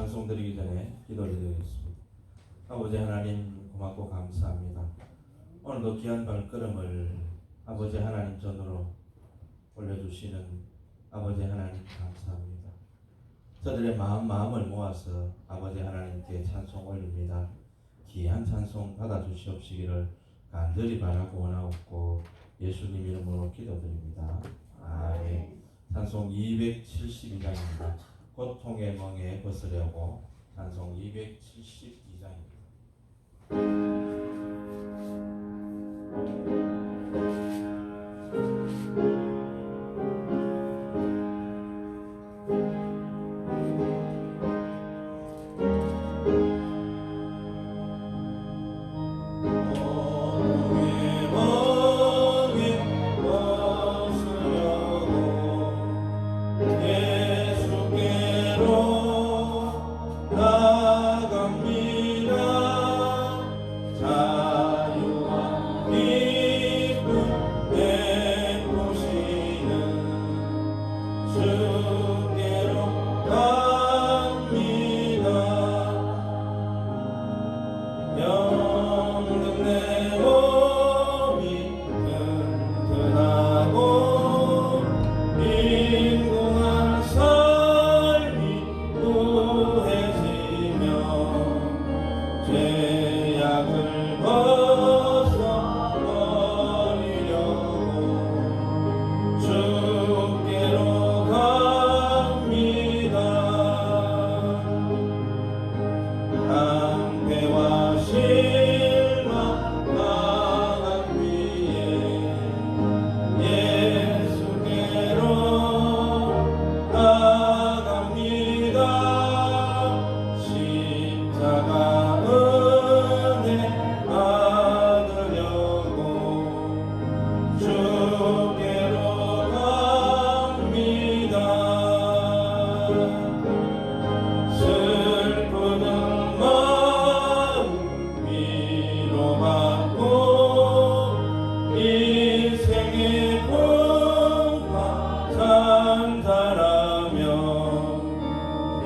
찬송 드리기 전에 기도를 드리겠습니다. 아버지 하나님 고맙고 감사합니다. 오늘도 귀한 발걸음을 아버지 하나님 전으로 올려주시는 아버지 하나님 감사합니다. 저들의 마음을 모아서 아버지 하나님께 찬송 올립니다. 귀한 찬송 받아주시옵시기를 간절히 바라고 원하옵고 예수님 이름으로 기도드립니다. 아멘. 찬송 272장입니다. 고통의 멍에 벗으려고. 찬송 272장입니다.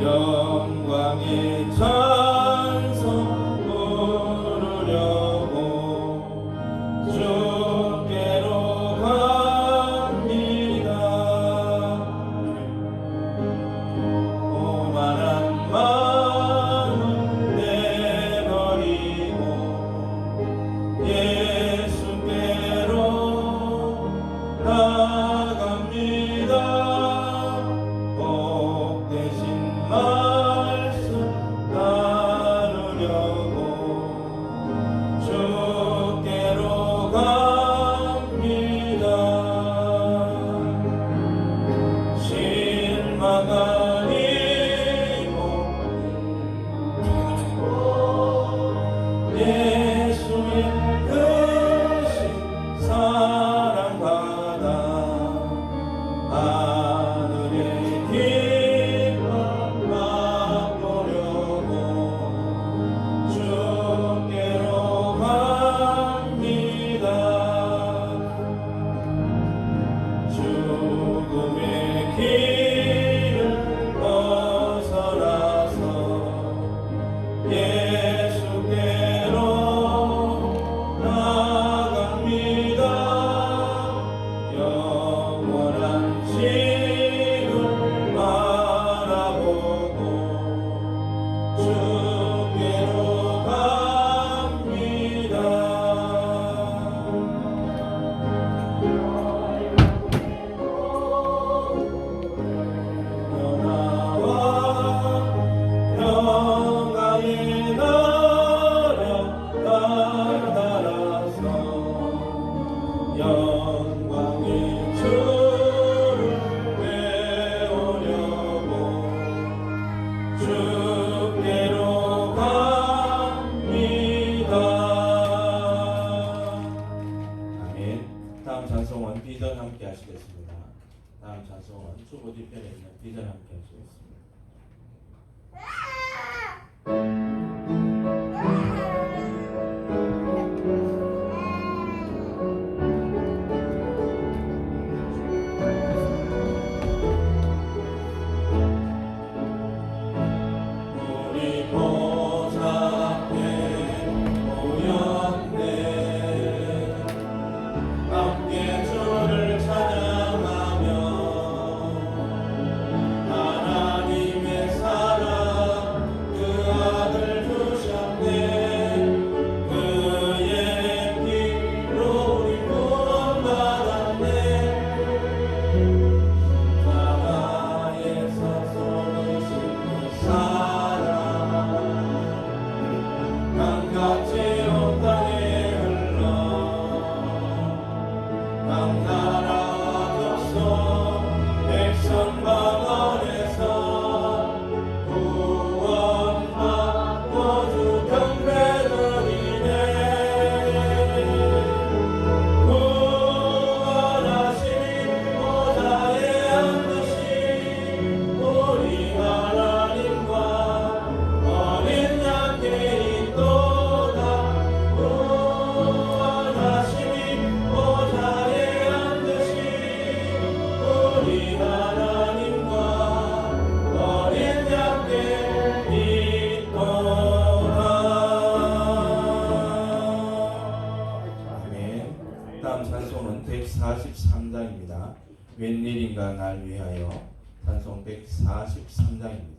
영광의 찬송 부르려고 주께로 갑니다. 오만한 마음은 내버리고 예수께로 나갑니다. 비전 함께 하시겠습니다. 다음 찬송은 주보 뒤편에 있는 비전 함께 하시겠습니다. 143장입니다. 웬일인가 날 위하여 찬송 143장입니다.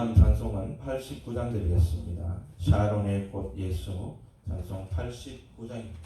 다음 찬송은 89장 드리겠습니다. 샤론의 꽃 예수 찬송 89장입니다.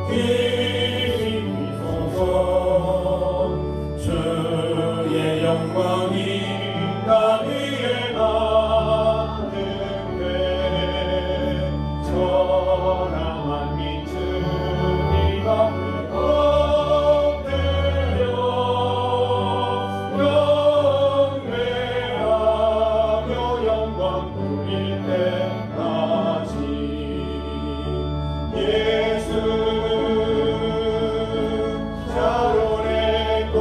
계시소서. 주의 영광이 땅 위에 나는데 천하 만민 주님 앞에 엎드려 경배하며 영광 돌릴 때까지 예수 자로내고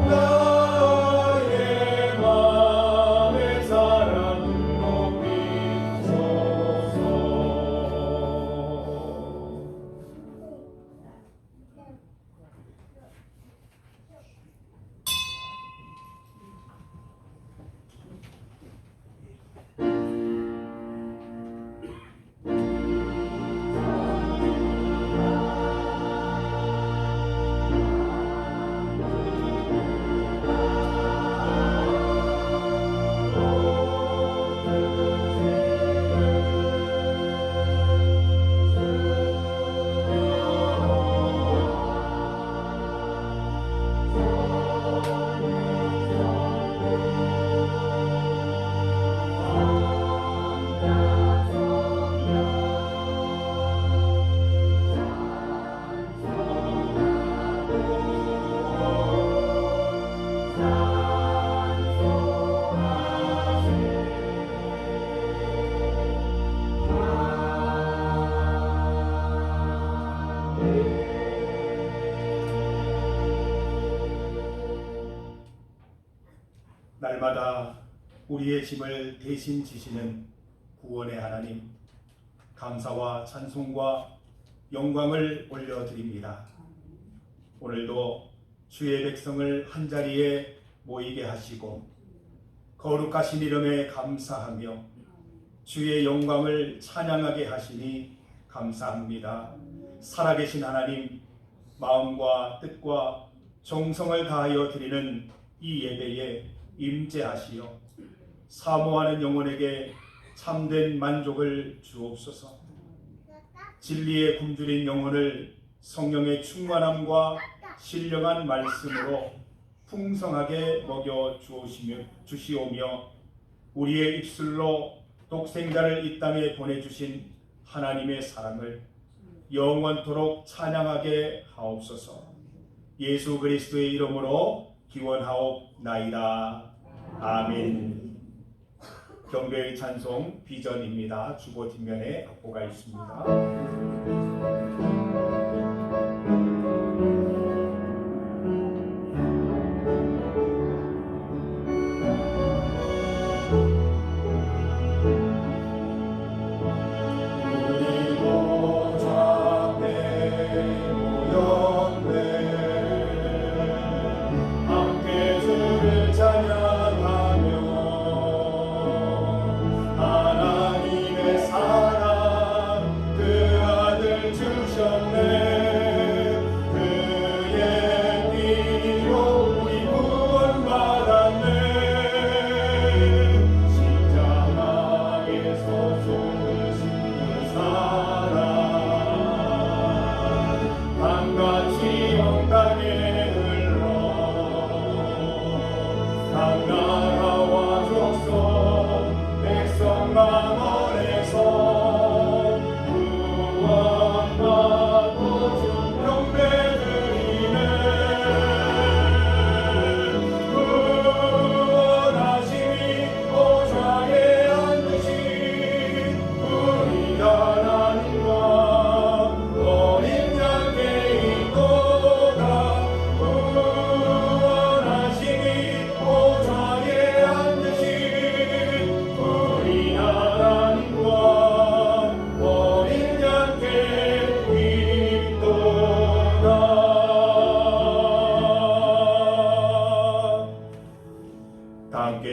나의 맘의 사랑을 높이소서. 날마다 우리의 짐을 대신 지시는 구원의 하나님, 감사와 찬송과 영광을 올려드립니다. 오늘도 주의 백성을 한자리에 모이게 하시고 거룩하신 이름에 감사하며 주의 영광을 찬양하게 하시니 감사합니다. 살아계신 하나님, 마음과 뜻과 정성을 다하여 드리는 이 예배에 임재하시어 사모하는 영혼에게 참된 만족을 주옵소서. 진리에 굶주린 영혼을 성령의 충만함과 신령한 말씀으로 풍성하게 먹여 주시오며 우리의 입술로 독생자를 이 땅에 보내주신 하나님의 사랑을 영원토록 찬양하게 하옵소서. 예수 그리스도의 이름으로 기원하옵나이다. 아멘. 경배의 찬송 비전입니다. 주보 뒷면에 악보가 있습니다.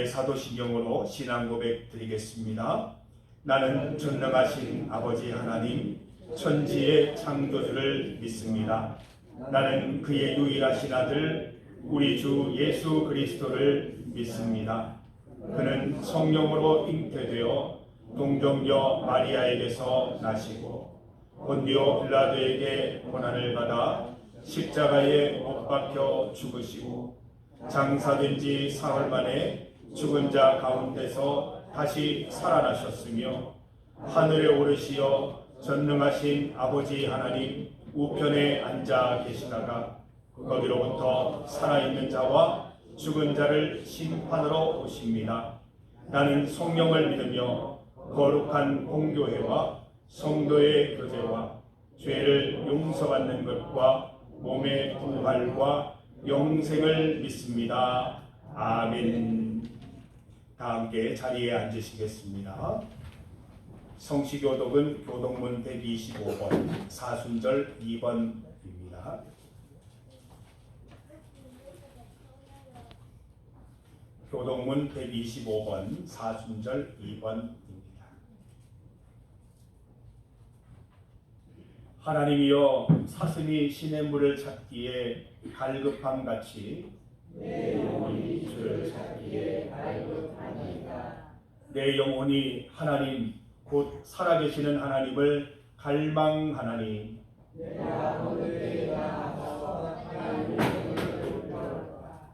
사도신경으로 신앙 고백 드리겠습니다. 나는 전능하신 아버지 하나님 천지의 창조주를 믿습니다. 나는 그의 유일하신 아들 우리 주 예수 그리스도를 믿습니다. 그는 성령으로 잉태되어 동정녀 마리아에게서 나시고 본디오 빌라도에게 고난을 받아 십자가에 못 박혀 죽으시고 장사된 지 사흘 만에 죽은 자 가운데서 다시 살아나셨으며 하늘에 오르시어 전능하신 아버지 하나님 우편에 앉아 계시다가 거기로부터 살아있는 자와 죽은 자를 심판으로 오십니다. 나는 성령을 믿으며 거룩한 공교회와 성도의 교제와 죄를 용서받는 것과 몸의 부활과 영생을 믿습니다. 아멘. 다 함께 자리에 앉으시겠습니다. 성시교독은 교독문 125번 사순절 2번입니다. 교독문 125번 사순절 2번입니다. 하나님이여 사슴이 시냇물을 찾기에 갈급함같이 내 영혼이 주를 찾기에 갈급하니이다. 내 영혼이 하나님 곧 살아계시는 하나님을 갈망하나니 내가 오늘에 나가서 하나님의 이름을 부르리라.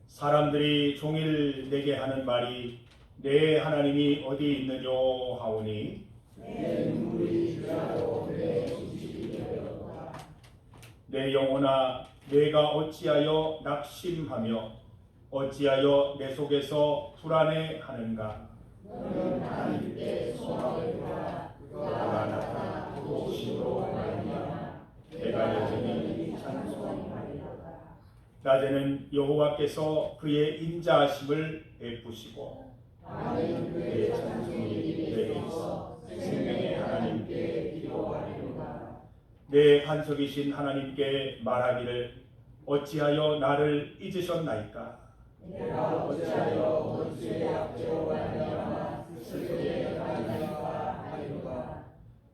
사람들이 종일 내게 하는 말이 내 하나님이 어디 있느뇨 하오니 내 눈물이 주야로 내 숨쉬게 되었다. 내 영혼아 내가 어찌하여 낙심하며 어찌하여 내 속에서 불안해하는가. 너는 하나님께 소망을 두라. 그가 나타나 도우심으로 말미암아 내가 여전히 찬송하리로다. 낮에는 여호와께서 그의 인자하심을 베푸시고 나는 그의 찬송이 내게 있어 생명의 하나님께 기도하리로다. 내 반석이신 하나님께 말하기를 어찌하여 나를 잊으셨나이까. 내가 어찌하여 원수의 압제로 말미암아 슬프게 가나이까 하리로다.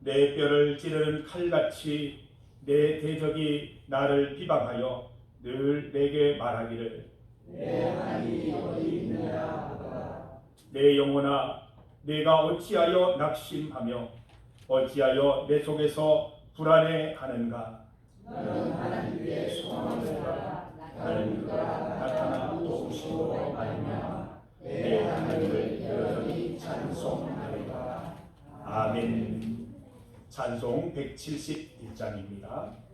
내 뼈를 찌르는 칼같이 내 대적이 나를 비방하여 늘 내게 말하기를 내 하나님이 어디 있느냐 하더라. 내 영혼아 내가 어찌하여 낙심하며 어찌하여 내 속에서 불안해하는가. 너는 하나님께 소망을 두라. 나는 그가 나타나 도우심으로 말미암아 내 하나님을 여전히 찬송하리라. 아멘. 찬송 171장입니다.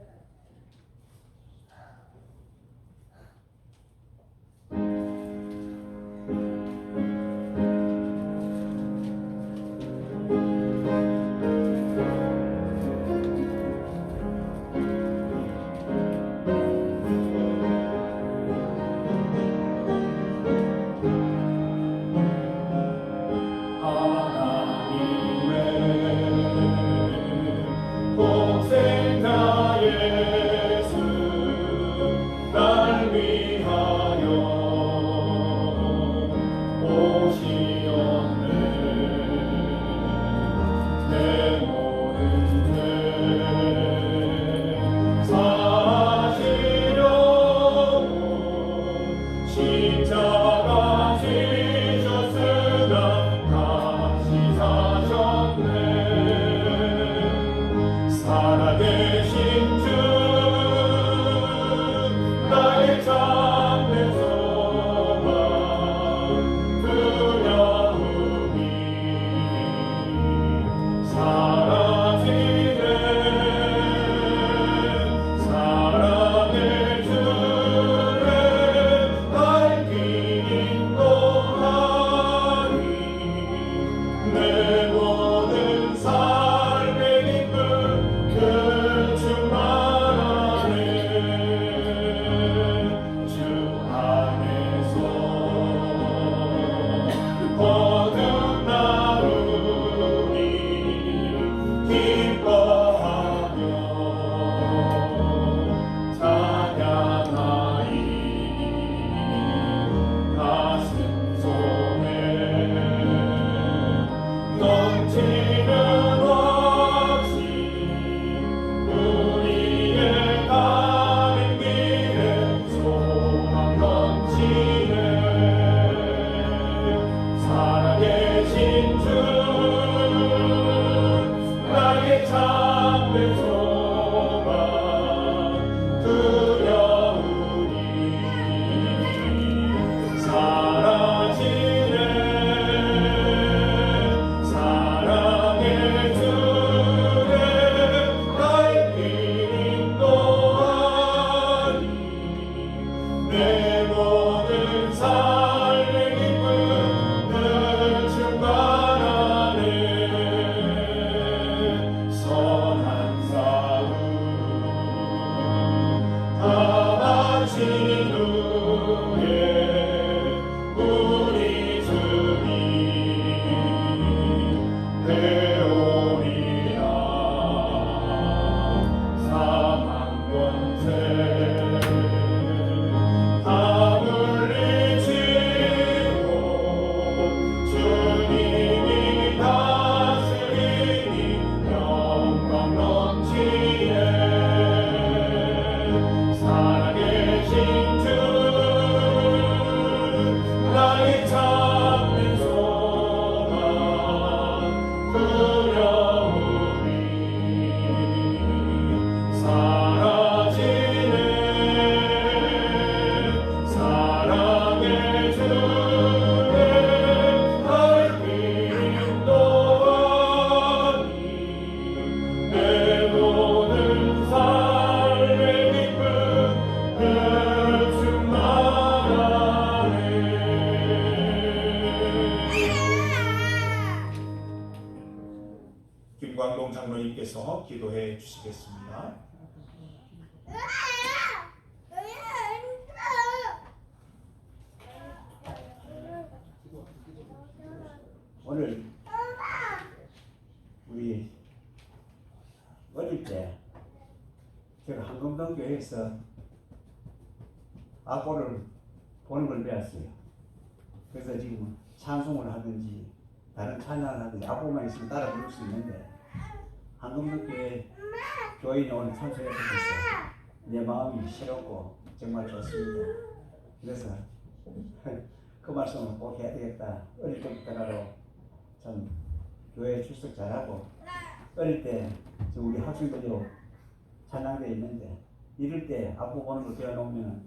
복생자의 잡는 소망 두려우니 사라지네 사랑의 주를 날 인도하니 내 모든 삶의 기쁨 늘 충만하네 선한 싸움 다 마친 후에 우리 주님 배우리라 사망 권세 다 물리치고 주님이 다스리니 영광 넘치네 살아계신 주 나의 잡는 소망 두려움이 사라지네 사랑의 주를 날 인도하니 내 모든 삶의 기쁨 늘 충만하네 김광동 장로님께서 기도해 주시겠습니다. 오늘 우리 어릴 때 제가 한금동 교회에서 악보를 보는 걸 배웠어요. 그래서 지금 찬송을 하든지 다른 찬양을 하든지 악보만 있으면 따라 부를 수 있는데 한금동 교회 교인이 오늘 참석해서 내 마음이 새롭고 정말 좋습니다. 그래서 그 말씀을 꼭 해야 되겠다. 어릴 때부터라도 참 교회 출석 잘하고 어릴 때 우리 학생들도 찬양대 있는데 이럴 때 악보 보는 걸 배워놓으면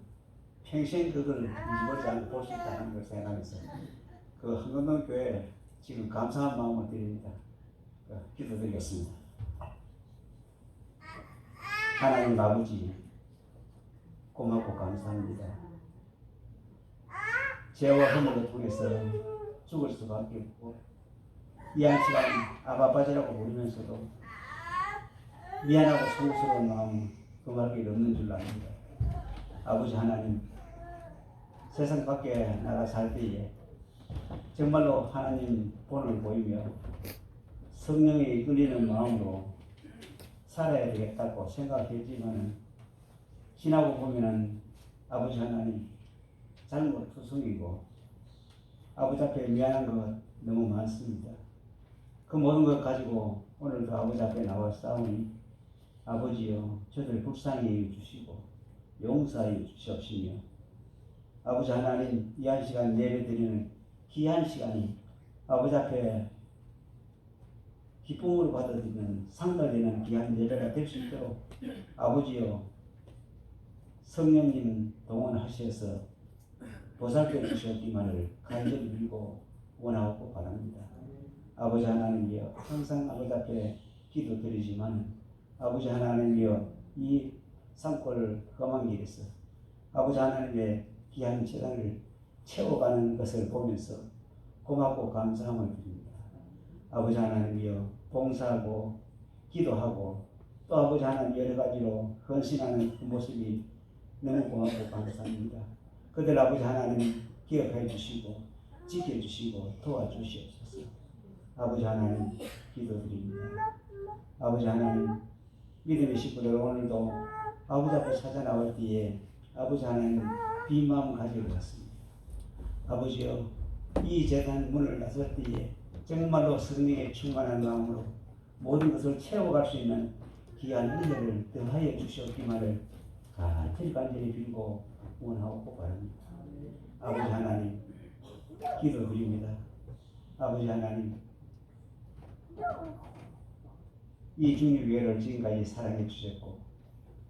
평생 그걸 잊어버리지 않고 볼 수 있다는 걸 생각하면서 그 한금동 교회 지금 감사한 마음을 드립니다. 기도드리겠습니다. 하나님 아버지 고맙고 감사합니다. 죄와 허물을 통해서 죽을 수밖에 없고 이 한 시간 아바빠지라고 부르면서도 미안하고 성스러운 마음 금할 게 없는 줄 압니다. 아버지 하나님 세상 밖에 나가 살 때에 정말로 하나님 본을 보이며 성령에 이끌리는 마음으로 살아야 되겠다고 생각했지만 지나고 보면은 아버지 하나님 잘못투성이고 아버지 앞에 미안한 것 너무 많습니다. 그 모든 것 가지고 오늘도 아버지 앞에 나와 싸우니 아버지여 저들 불쌍히 주시고 용서해 주시옵시며 아버지 하나님 이 한 시간 예배드리는 귀한 시간이 아버지 앞에 기쁨으로 받아들이는 상달되는 귀한 예배가 될 수 있도록 아버지여 성령님 동원하셔서 보살펴 주시옵기만을 간절히 빌고 원하고 바랍니다. 아버지 하나님이여 항상 아버지 앞에 기도드리지만 아버지 하나님이여 이 산골 험한 길에서 아버지 하나님의 귀한 재단을 채워가는 것을 보면서 고맙고 감사함을 드립니다. 아버지 하나님이여 봉사하고 기도하고 또 아버지 하나님 여러 가지로 헌신하는 그 모습이 너무 고맙고 감사합니다. 그들 아버지 하나님 기억해 주시고 지켜주시고 도와주시옵소서. 아버지 하나님 기도드립니다. 아버지 하나님 믿음의 식구들 오늘도 아버지 앞에 찾아 나올 때에 아버지 하나님 빈 마음 가지고 왔습니다. 아버지여 이 재단 문을 나설 때에 정말로 성령에 충만한 마음으로 모든 것을 채워갈 수 있는 귀한 은혜를 더하여 주시옵기만을 간절히 빌고 원하고 바랍니다. 아버지 하나님 기도드립니다. 아버지 하나님 이 주님 교회를 지금까지 사랑해 주셨고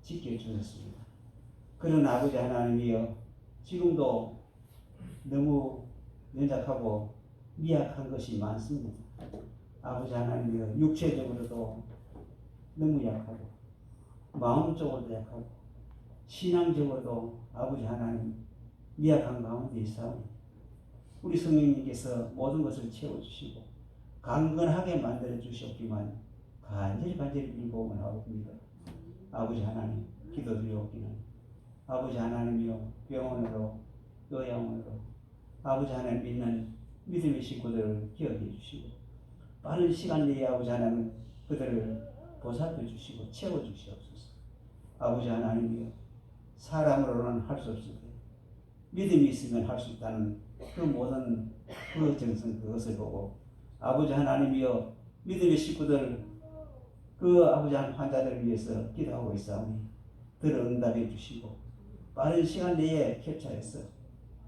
지켜 주셨습니다. 그런 아버지 하나님이여 지금도 너무 연약하고 미약한 것이 많습니다. 아버지 하나님이여 육체적으로도 너무 약하고 마음적으로도 약하고 신앙적으로도 아버지 하나님 미약한 가운데 있사오니 우리 성령님께서 모든 것을 채워주시고 강건하게 만들어 주셨기만 간절히 빌고 원하옵니다. 아버지 하나님 기도드리옵기는 아버지 하나님이여 병원으로 요양원으로 아버지 하나님 믿는 믿음의 식구들을 기억해 주시고 빠른 시간 내에 아버지 하나님 그들을 보살펴 주시고 채워 주시옵소서. 아버지 하나님이여 사람으로는 할 수 없을 때 믿음이 있으면 할 수 있다는 그 모든 그 정성 그것을 보고 아버지 하나님이여 믿음의 식구들 그 아버지 하나님 환자들을 위해서 기도하고 있사오니 들어 응답해 주시고 빠른 시간 내에 캡처해서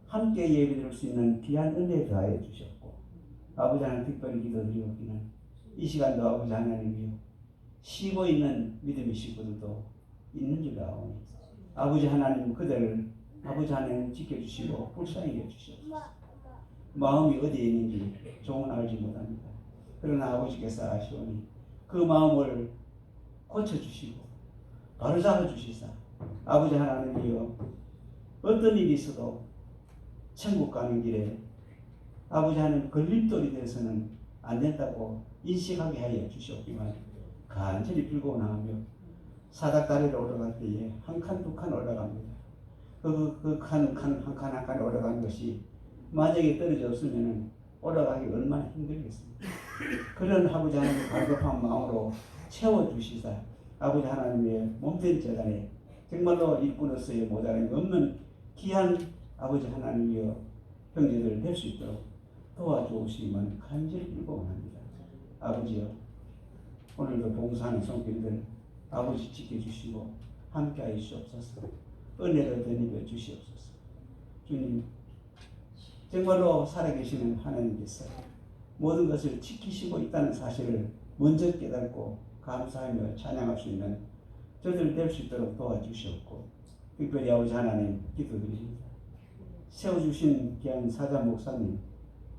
함께 예배드릴 수 있는 귀한 은혜 더하여 주셨고 아버지 하나님 특별히 기도드리옵기는 이 시간도 아버지 하나님이여 쉬고 있는 믿음의 식구들도 있는 줄 아오니 아버지 하나님 그들을 아버지 하나님 지켜주시고 불쌍히 여주시옵소서. 마음이 어디에 있는지 종은 알지 못합니다. 그러나 아버지께서 아시오니 그 마음을 고쳐주시고 바로잡아 주시사 아버지 하나님이여 어떤 일이 있어도 천국 가는 길에 아버지 하나님 걸림돌이 되어서는 안 된다고 인식하게 하여 주시옵기만 간절히 빌고 나가며 사닥다리를 올라갈 때에 한 칸 두 칸 올라갑니다. 한 칸 올라가는 것이 만약에 떨어져 없으면 올라가기 얼마나 힘들겠습니까? 그런 아버지 하나님의 갈급한 마음으로 채워주시사 아버지 하나님의 몸된 재단에 정말로 일꾼으로서의 모자람이 없는 귀한 아버지 하나님이여 형제들을 될 수 있도록 도와주시기만 간절히 빌고 원합니다. 아버지여 오늘도 봉사하는 성도들 아버지 지켜주시고 함께하여 주시옵소서. 은혜를 덧입혀 주시옵소서. 주님 정말로 살아계시는 하나님께서 모든 것을 지키시고 있다는 사실을 먼저 깨닫고 감사하며 찬양할 수 있는 저들 될 수 있도록 도와주시옵고 특별히 아버지 하나님 기도드립니다. 세워주신 귀한 사자 목사님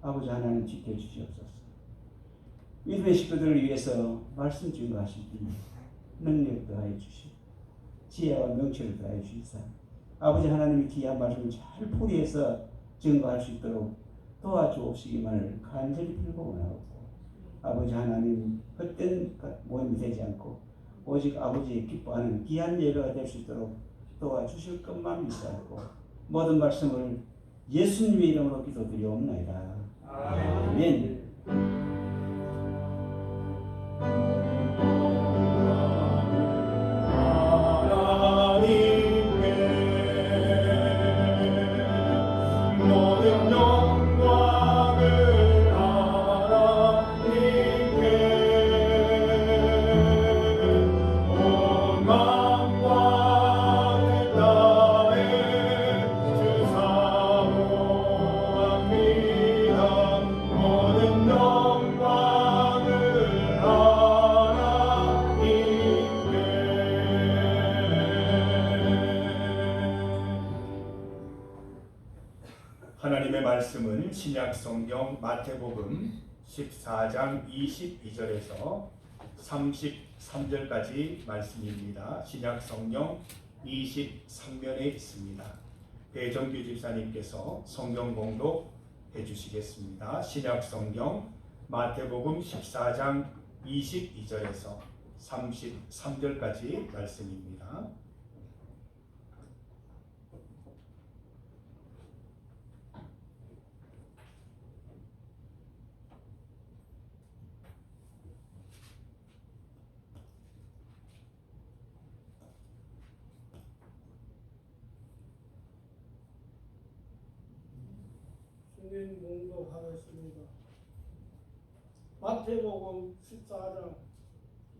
아버지 하나님 지켜주시옵소서. 믿음의 식구들을 위해서 말씀 증거하실 때 능력 더하여 주시고 지혜와 명철을 더하여 주시사 아버지 하나님의 귀한 말씀을 잘 풀이해서 증거할 수 있도록 도와주옵시기만을 간절히 빌고 원하옵고 아버지 하나님 헛된 모임이 되지 않고 오직 아버지의 기뻐하는 귀한 예배가 될 수 있도록 도와주실 것만 믿사옵고 모든 말씀을 예수님의 이름으로 기도드리옵나이다. 아멘. 하나님의 말씀은 신약 성경 마태복음 14장 22절에서 33절까지 말씀입니다. 신약 성경 23면에 있습니다. 배정규 집사님께서 성경 봉독해 주시겠습니다. 신약 성경 마태복음 14장 22절에서 33절까지 말씀입니다. 주님 봉독하겠습니다. 마태복음 14장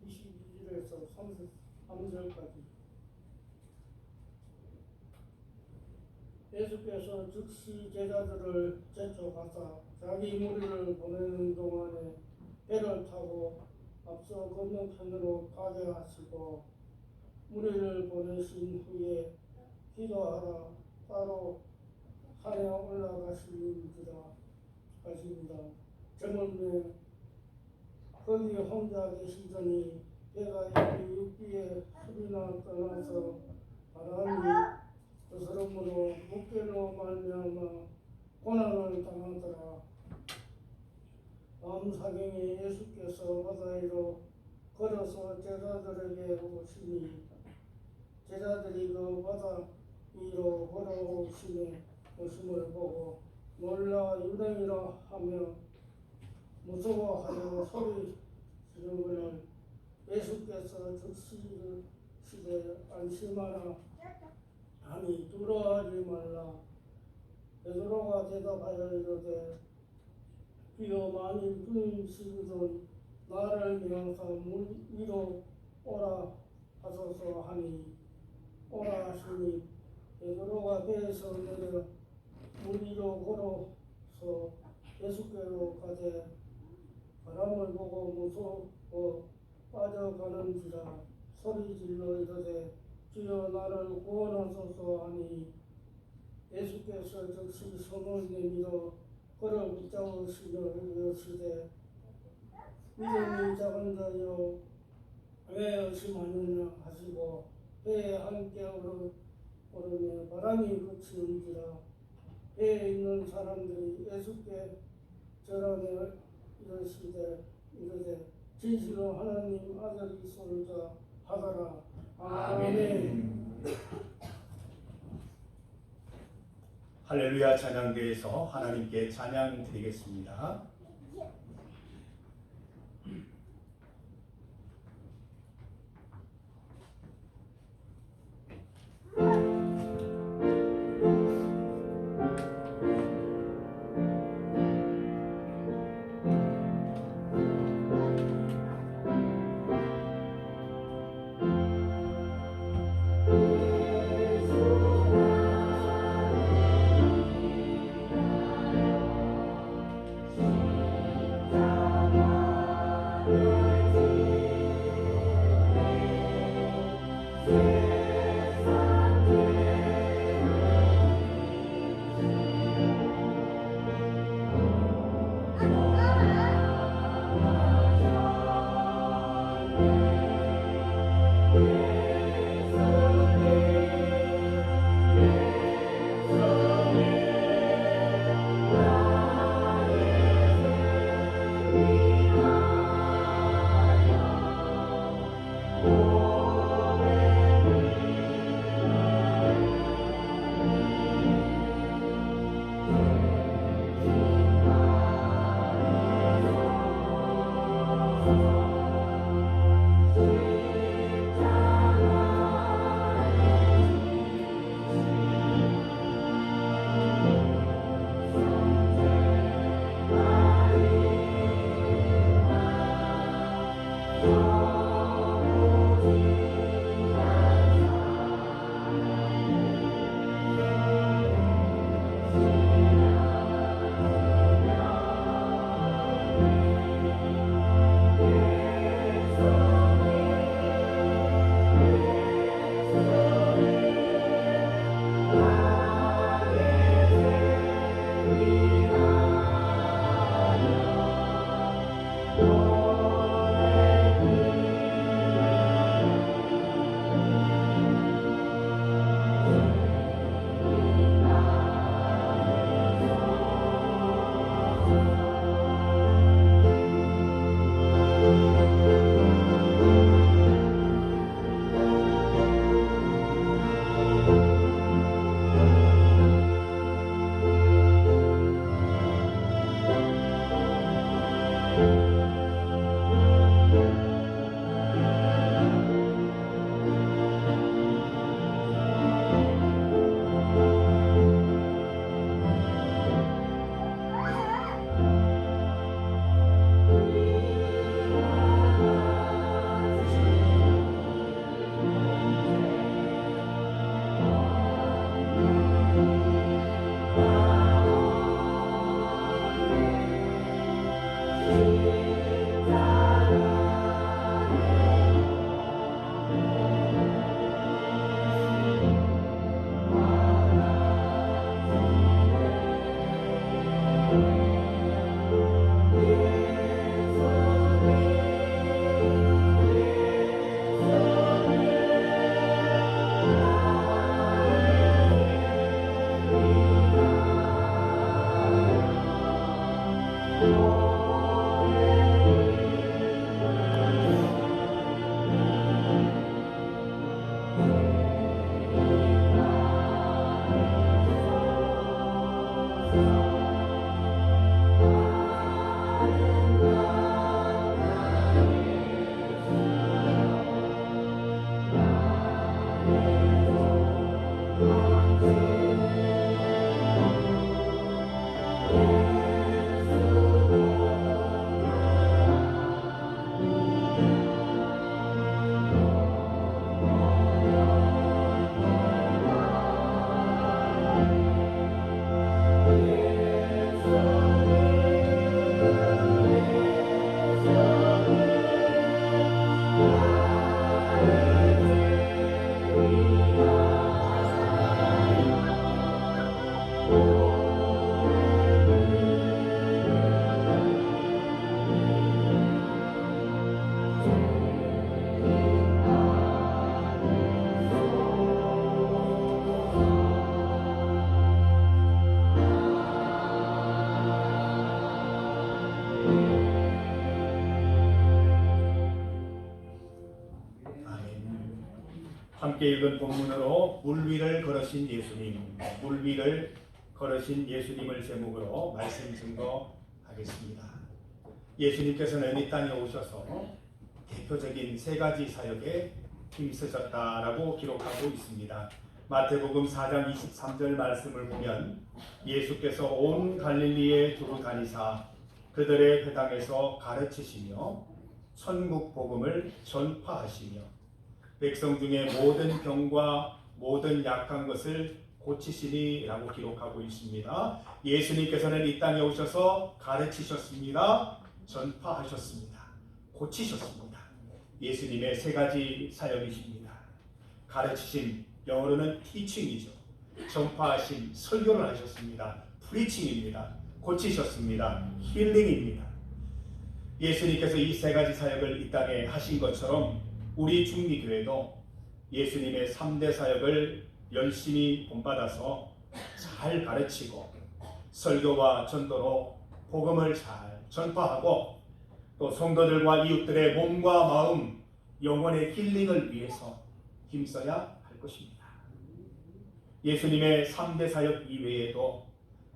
22절에서 33절까지. 예수께서 즉시 제자들을 제쳐가사 자기 무리를 보내는 동안에 배를 타고 앞서 건너편으로 가게 하시고 무리를 보내신 후에 기도하라 따로 산에 올라가시리라 하십니다. 저물매 거기 혼자 계시더니 배가 이미 육지에 술이나 떠나서 바람이 그스름으로 물결로 말미암아 고난을 당하더라. 다음 사경에 예수께서 바다 위로 걸어서 제자들에게 오시니 제자들이 그 바다 위로 걸어오시는 모습을 보고 놀라 유령이라 하며 무서워하여 소리 지르거늘 예수께서 즉시되 안심하라 하니 두려워하지 말라. 베드로가 대답하여 이르되 주여 만일 주님이시거든 나를 명하사 물 위로 오라 하소서 하니 오라 하시니 베드로가 배에서 내려 물 위로 걸어서 예수께로 가되 바람을 보고 무서워 빠져가는지라 소리 질러 이르되 주여 나를 구원하소서 하니 예수께서 즉시 손을 내밀어 그를 붙잡으시며 이르시되 믿음이 작은 자여 왜 의심하느냐 하시고 배에 함께 오르며 바람이 그치는지라. 배에 있는 사람들이 예수께 절하며 이르되 진실로 하나님 아들이소이다 하더라. 아멘. 할렐루야 찬양대에서 하나님께 찬양 드리겠습니다. 함께 읽은 본문으로 물 위를 걸으신 예수님, 물 위를 걸으신 예수님을 제목으로 말씀 증거하겠습니다. 예수님께서는 이 땅에 오셔서 대표적인 세 가지 사역에 힘쓰셨다라고 기록하고 있습니다. 마태복음 4장 23절 말씀을 보면 예수께서 온 갈릴리에 두루 다니사 그들의 회당에서 가르치시며 천국 복음을 전파하시며 백성 중에 모든 병과 모든 약한 것을 고치시니라고 기록하고 있습니다. 예수님께서는 이 땅에 오셔서 가르치셨습니다. 전파하셨습니다. 고치셨습니다. 예수님의 세 가지 사역이십니다. 가르치심, 영어로는 teaching이죠. 전파하심, 설교를 하셨습니다. preaching입니다. 고치셨습니다. 힐링입니다. 예수님께서 이 세 가지 사역을 이 땅에 하신 것처럼 우리 중리교회도 예수님의 3대 사역을 열심히 본받아서 잘 가르치고 설교와 전도로 복음을 잘 전파하고 또 성도들과 이웃들의 몸과 마음, 영혼의 힐링을 위해서 힘써야 할 것입니다. 예수님의 3대 사역 이외에도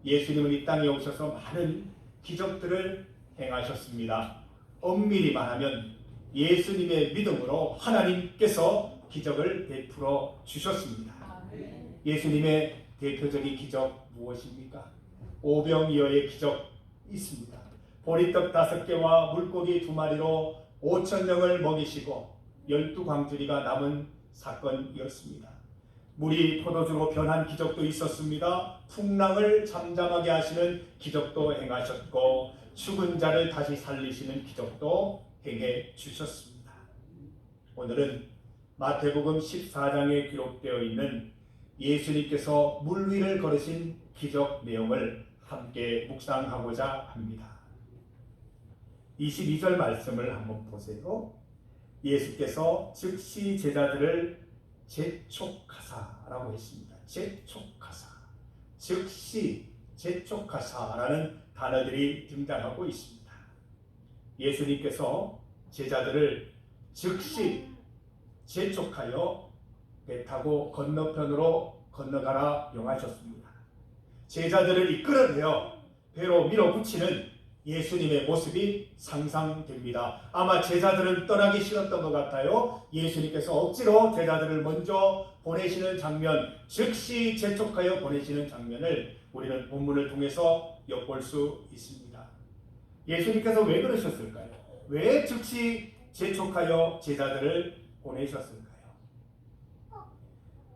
예수님은 이 땅에 오셔서 많은 기적들을 행하셨습니다. 엄밀히 말하면 예수님의 믿음으로 하나님께서 기적을 베풀어 주셨습니다. 예수님의 대표적인 기적 무엇입니까? 오병이어의 기적 있습니다. 보리떡 5개와 물고기 2마리로 5,000명을 먹이시고 12광주리가 남은 사건이었습니다. 물이 포도주로 변한 기적도 있었습니다. 풍랑을 잠잠하게 하시는 기적도 행하셨고 죽은 자를 다시 살리시는 기적도 행해 주셨습니다. 오늘은 마태복음 14장에 기록되어 있는 예수님께서 물 위를 걸으신 기적 내용을 함께 묵상하고자 합니다. 22절 말씀을 한번 보세요. 예수께서 즉시 제자들을 재촉하사라고 했습니다. 재촉하사, 즉시 재촉하사라는 단어들이 등장하고 있습니다. 예수님께서 제자들을 즉시 재촉하여 배 타고 건너편으로 건너가라 명하셨습니다. 제자들을 이끌어내어 배로 밀어붙이는 예수님의 모습이 상상됩니다. 아마 제자들은 떠나기 싫었던 것 같아요. 예수님께서 억지로 제자들을 먼저 보내시는 장면, 즉시 재촉하여 보내시는 장면을 우리는 본문을 통해서 엿볼 수 있습니다. 예수님께서 왜 그러셨을까요? 왜 즉시 재촉하여 제자들을 보내셨을까요?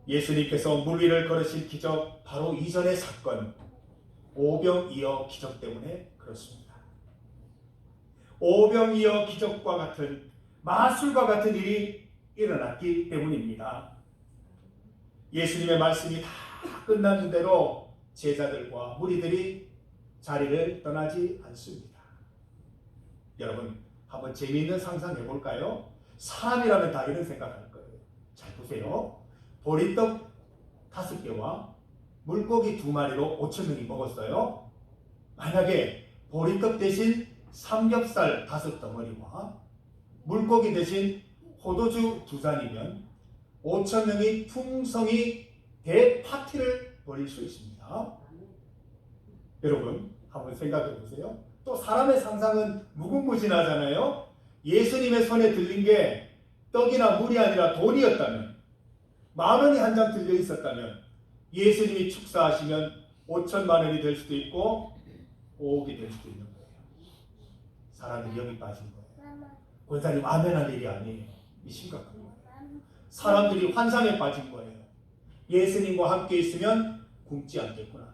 예수님께서 물 위를 걸으신 기적, 바로 이전의 사건, 오병이어 기적 때문에 그렇습니다. 오병이어 기적과 같은, 마술과 같은 일이 일어났기 때문입니다. 예수님의 말씀이 다 끝났는 대로 제자들과 무리들이 자리를 떠나지 않습니다. 여러분, 한번 재미있는 상상해 볼까요? 사람이라면 다 이런 생각할 거예요. 잘 보세요. 보리떡 5개와 물고기 2마리로 5,000명이 먹었어요. 만약에 보리떡 대신 삼겹살 5덩어리와 물고기 대신 포도주 2잔이면 5,000명이 풍성히 대파티를 벌일 수 있습니다. 여러분, 한번 생각해 보세요. 또 사람의 상상은 무궁무진하잖아요. 예수님의 손에 들린 게 떡이나 물이 아니라 돈이었다면, 10,000원이 한 장 들려 있었다면 예수님이 축사하시면 5,000만 원이 될 수도 있고 5억이 될 수도 있는 거예요. 사람들이 여기 빠진 거예요. 권사님 아멘할 일이 아니에요. 이 심각한 거예요. 사람들이 환상에 빠진 거예요. 예수님과 함께 있으면 굶지 않겠구나.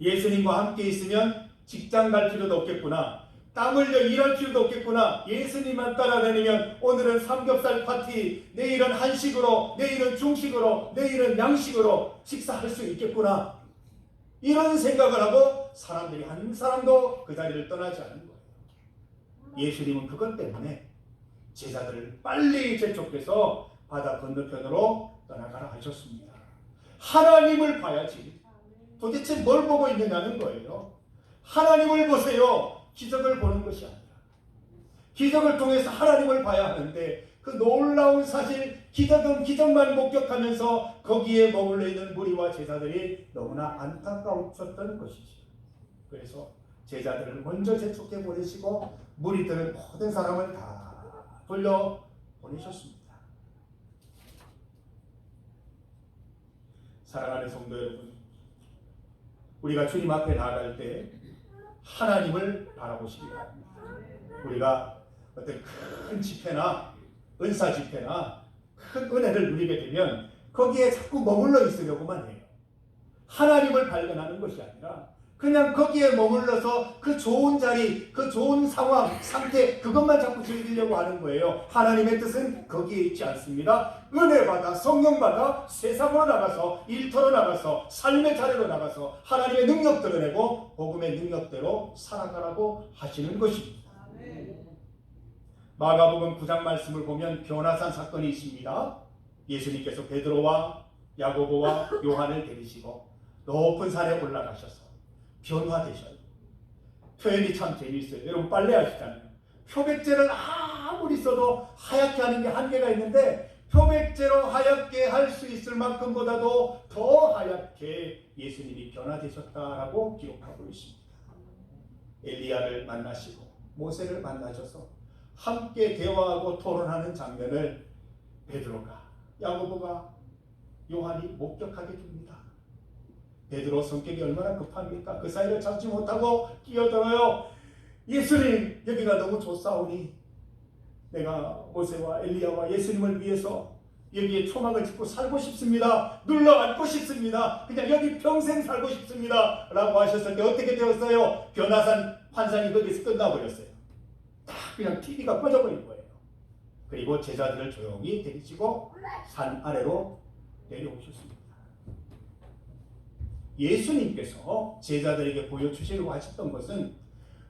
예수님과 함께 있으면 직장 갈 필요도 없겠구나. 땀 흘려 일할 필요도 없겠구나. 예수님만 따라다니면 오늘은 삼겹살 파티, 내일은 한식으로, 내일은 중식으로, 내일은 양식으로 식사할 수 있겠구나. 이런 생각을 하고 사람들이 한 사람도 그 자리를 떠나지 않는 거예요. 예수님은 그것 때문에 제자들을 빨리 재촉해서 바다 건너편으로 떠나가라 하셨습니다. 하나님을 봐야지. 도대체 뭘 보고 있느냐는 거예요. 하나님을 보세요. 기적을 보는 것이 아니라 기적을 통해서 하나님을 봐야 하는데 그 그 놀라운 사실, 기적은 기적만 목격하면서 거기에 머물러 있는 무리와 제자들이 너무나 안타까웠던 것이죠. 그래서 제자들을 먼저 재촉해 보내시고 무리들은 모든 사람을 다 돌려 보내셨습니다. 사랑하는 성도 여러분, 우리가 주님 앞에 나아갈 때 하나님을 바라보시기 바랍니다. 우리가 어떤 큰 집회나 은사 집회나 큰 은혜를 누리게 되면 거기에 자꾸 머물러 있으려고만 해요. 하나님을 발견하는 것이 아니라 그냥 거기에 머물러서 그 좋은 자리, 그 좋은 상황, 상태, 그것만 자꾸 즐기려고 하는 거예요. 하나님의 뜻은 거기에 있지 않습니다. 은혜 받아, 성령 받아, 세상으로 나가서, 일터로 나가서, 삶의 자리로 나가서 하나님의 능력 드러내고 복음의 능력대로 살아가라고 하시는 것입니다. 마가복음 9장 말씀을 보면 변화산 사건이 있습니다. 예수님께서 베드로와 야고보와 요한을 데리시고 높은 산에 올라가셔서 변화되셔요. 표현이 참 재미있어요. 여러분 빨래 하시잖아요. 표백제를 아무리 써도 하얗게 하는 게 한계가 있는데 표백제로 하얗게 할 수 있을 만큼보다도 더 하얗게 예수님이 변화되셨다라고 기록하고 있습니다. 엘리야를 만나시고 모세를 만나셔서 함께 대화하고 토론하는 장면을 베드로가, 야고보가, 요한이 목격하게 됩니다. 베드로 성격이 얼마나 급합니까? 그 사이를 잡지 못하고 끼어들어요. 예수님, 여기가 너무 좋사오니 내가 모세와 엘리야와 예수님을 위해서 여기에 초막을 짓고 살고 싶습니다. 눌러 앉고 싶습니다. 그냥 여기 평생 살고 싶습니다. 라고 하셨을 때 어떻게 되었어요? 변화산 환상이 거기서 끝나버렸어요. 다 그냥 TV가 꺼져버린 거예요. 그리고 제자들을 조용히 데리시고 산 아래로 내려오셨습니다. 예수님께서 제자들에게 보여주시려고 하셨던 것은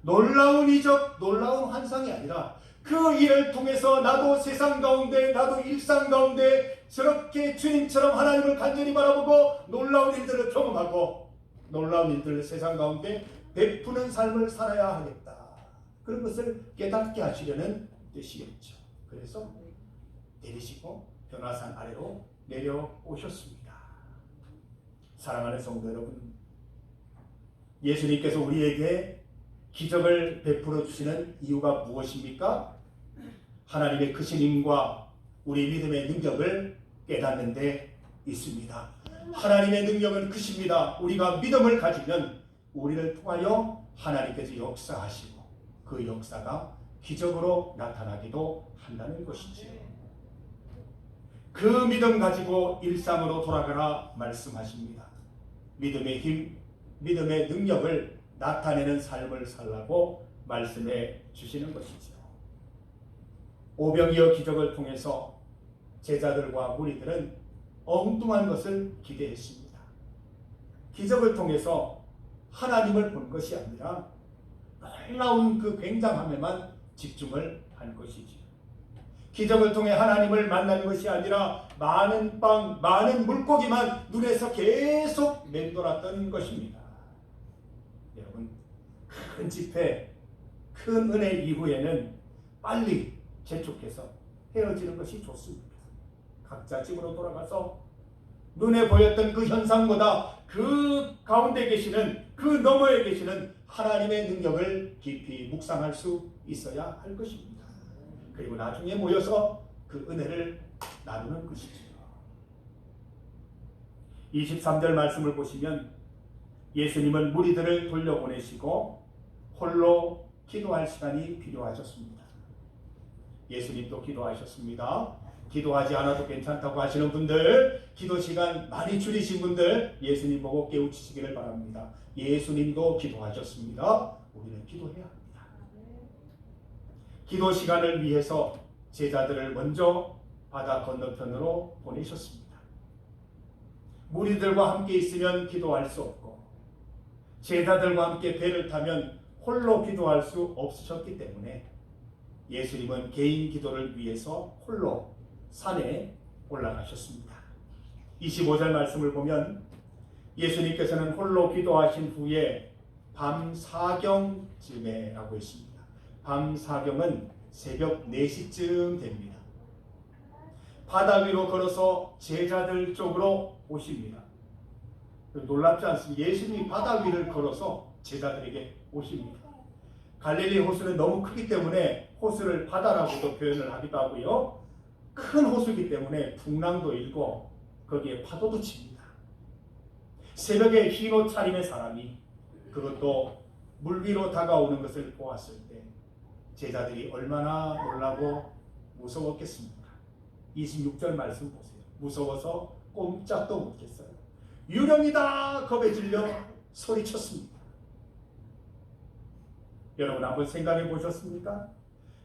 놀라운 이적, 놀라운 환상이 아니라 그 일을 통해서 나도 세상 가운데, 나도 일상 가운데 저렇게 주님처럼 하나님을 간절히 바라보고 놀라운 일들을 경험하고 놀라운 일들을 세상 가운데 베푸는 삶을 살아야 하겠다. 그런 것을 깨닫게 하시려는 뜻이었죠. 그래서 내리시고 변화산 아래로 내려오셨습니다. 사랑하는 성도 여러분, 예수님께서 우리에게 기적을 베풀어 주시는 이유가 무엇입니까? 하나님의 크신 힘과 우리 믿음의 능력을 깨닫는 데 있습니다. 하나님의 능력은 크십니다. 우리가 믿음을 가지면 우리를 통하여 하나님께서 역사하시고 그 역사가 기적으로 나타나기도 한다는 것이죠. 그 믿음 가지고 일상으로 돌아가라 말씀하십니다. 믿음의 힘, 믿음의 능력을 나타내는 삶을 살라고 말씀해 주시는 것이죠. 오병이어 기적을 통해서 제자들과 무리들은 엉뚱한 것을 기대했습니다. 기적을 통해서 하나님을 본 것이 아니라 놀라운 그 굉장함에만 집중을 한 것이죠. 기적을 통해 하나님을 만나는 것이 아니라 많은 빵, 많은 물고기만 눈에서 계속 맴돌았던 것입니다. 여러분, 큰 집회, 큰 은혜 이후에는 빨리 재촉해서 헤어지는 것이 좋습니다. 각자 집으로 돌아가서 눈에 보였던 그 현상보다 그 가운데 계시는, 그 너머에 계시는 하나님의 능력을 깊이 묵상할 수 있어야 할 것입니다. 그리고 나중에 모여서 그 은혜를 나누는 것이죠. 23절 말씀을 보시면 예수님은 무리들을 돌려보내시고 홀로 기도할 시간이 필요하셨습니다. 예수님도 기도하셨습니다. 기도하지 않아도 괜찮다고 하시는 분들, 기도 시간 많이 줄이신 분들 예수님 보고 깨우치시기를 바랍니다. 예수님도 기도하셨습니다. 우리는 기도해야 합니다. 기도 시간을 위해서 제자들을 먼저 바다 건너편으로 보내셨습니다. 무리들과 함께 있으면 기도할 수 없고 제자들과 함께 배를 타면 홀로 기도할 수 없으셨기 때문에 예수님은 개인 기도를 위해서 홀로 산에 올라가셨습니다. 25절 말씀을 보면 예수님께서는 홀로 기도하신 후에 밤 사경쯤에 라고 했습니다. 밤 사경은 새벽 4시쯤 됩니다. 바다 위로 걸어서 제자들 쪽으로 오십니다. 놀랍지 않습니까? 예수님이 바다 위를 걸어서 제자들에게 오십니다. 갈릴리 호수는 너무 크기 때문에 호수를 바다라고도 표현을 하기도 하고요. 큰 호수이기 때문에 풍랑도 일고 거기에 파도도 칩니다. 새벽에 흰 옷 차림의 사람이, 그것도 물 위로 다가오는 것을 보았을 때 제자들이 얼마나 놀라고 무서웠겠습니까? 26절 말씀 보세요. 무서워서 꼼짝도 못했어요. 유령이다! 겁에 질려 소리쳤습니다. 여러분 한번 생각해 보셨습니까?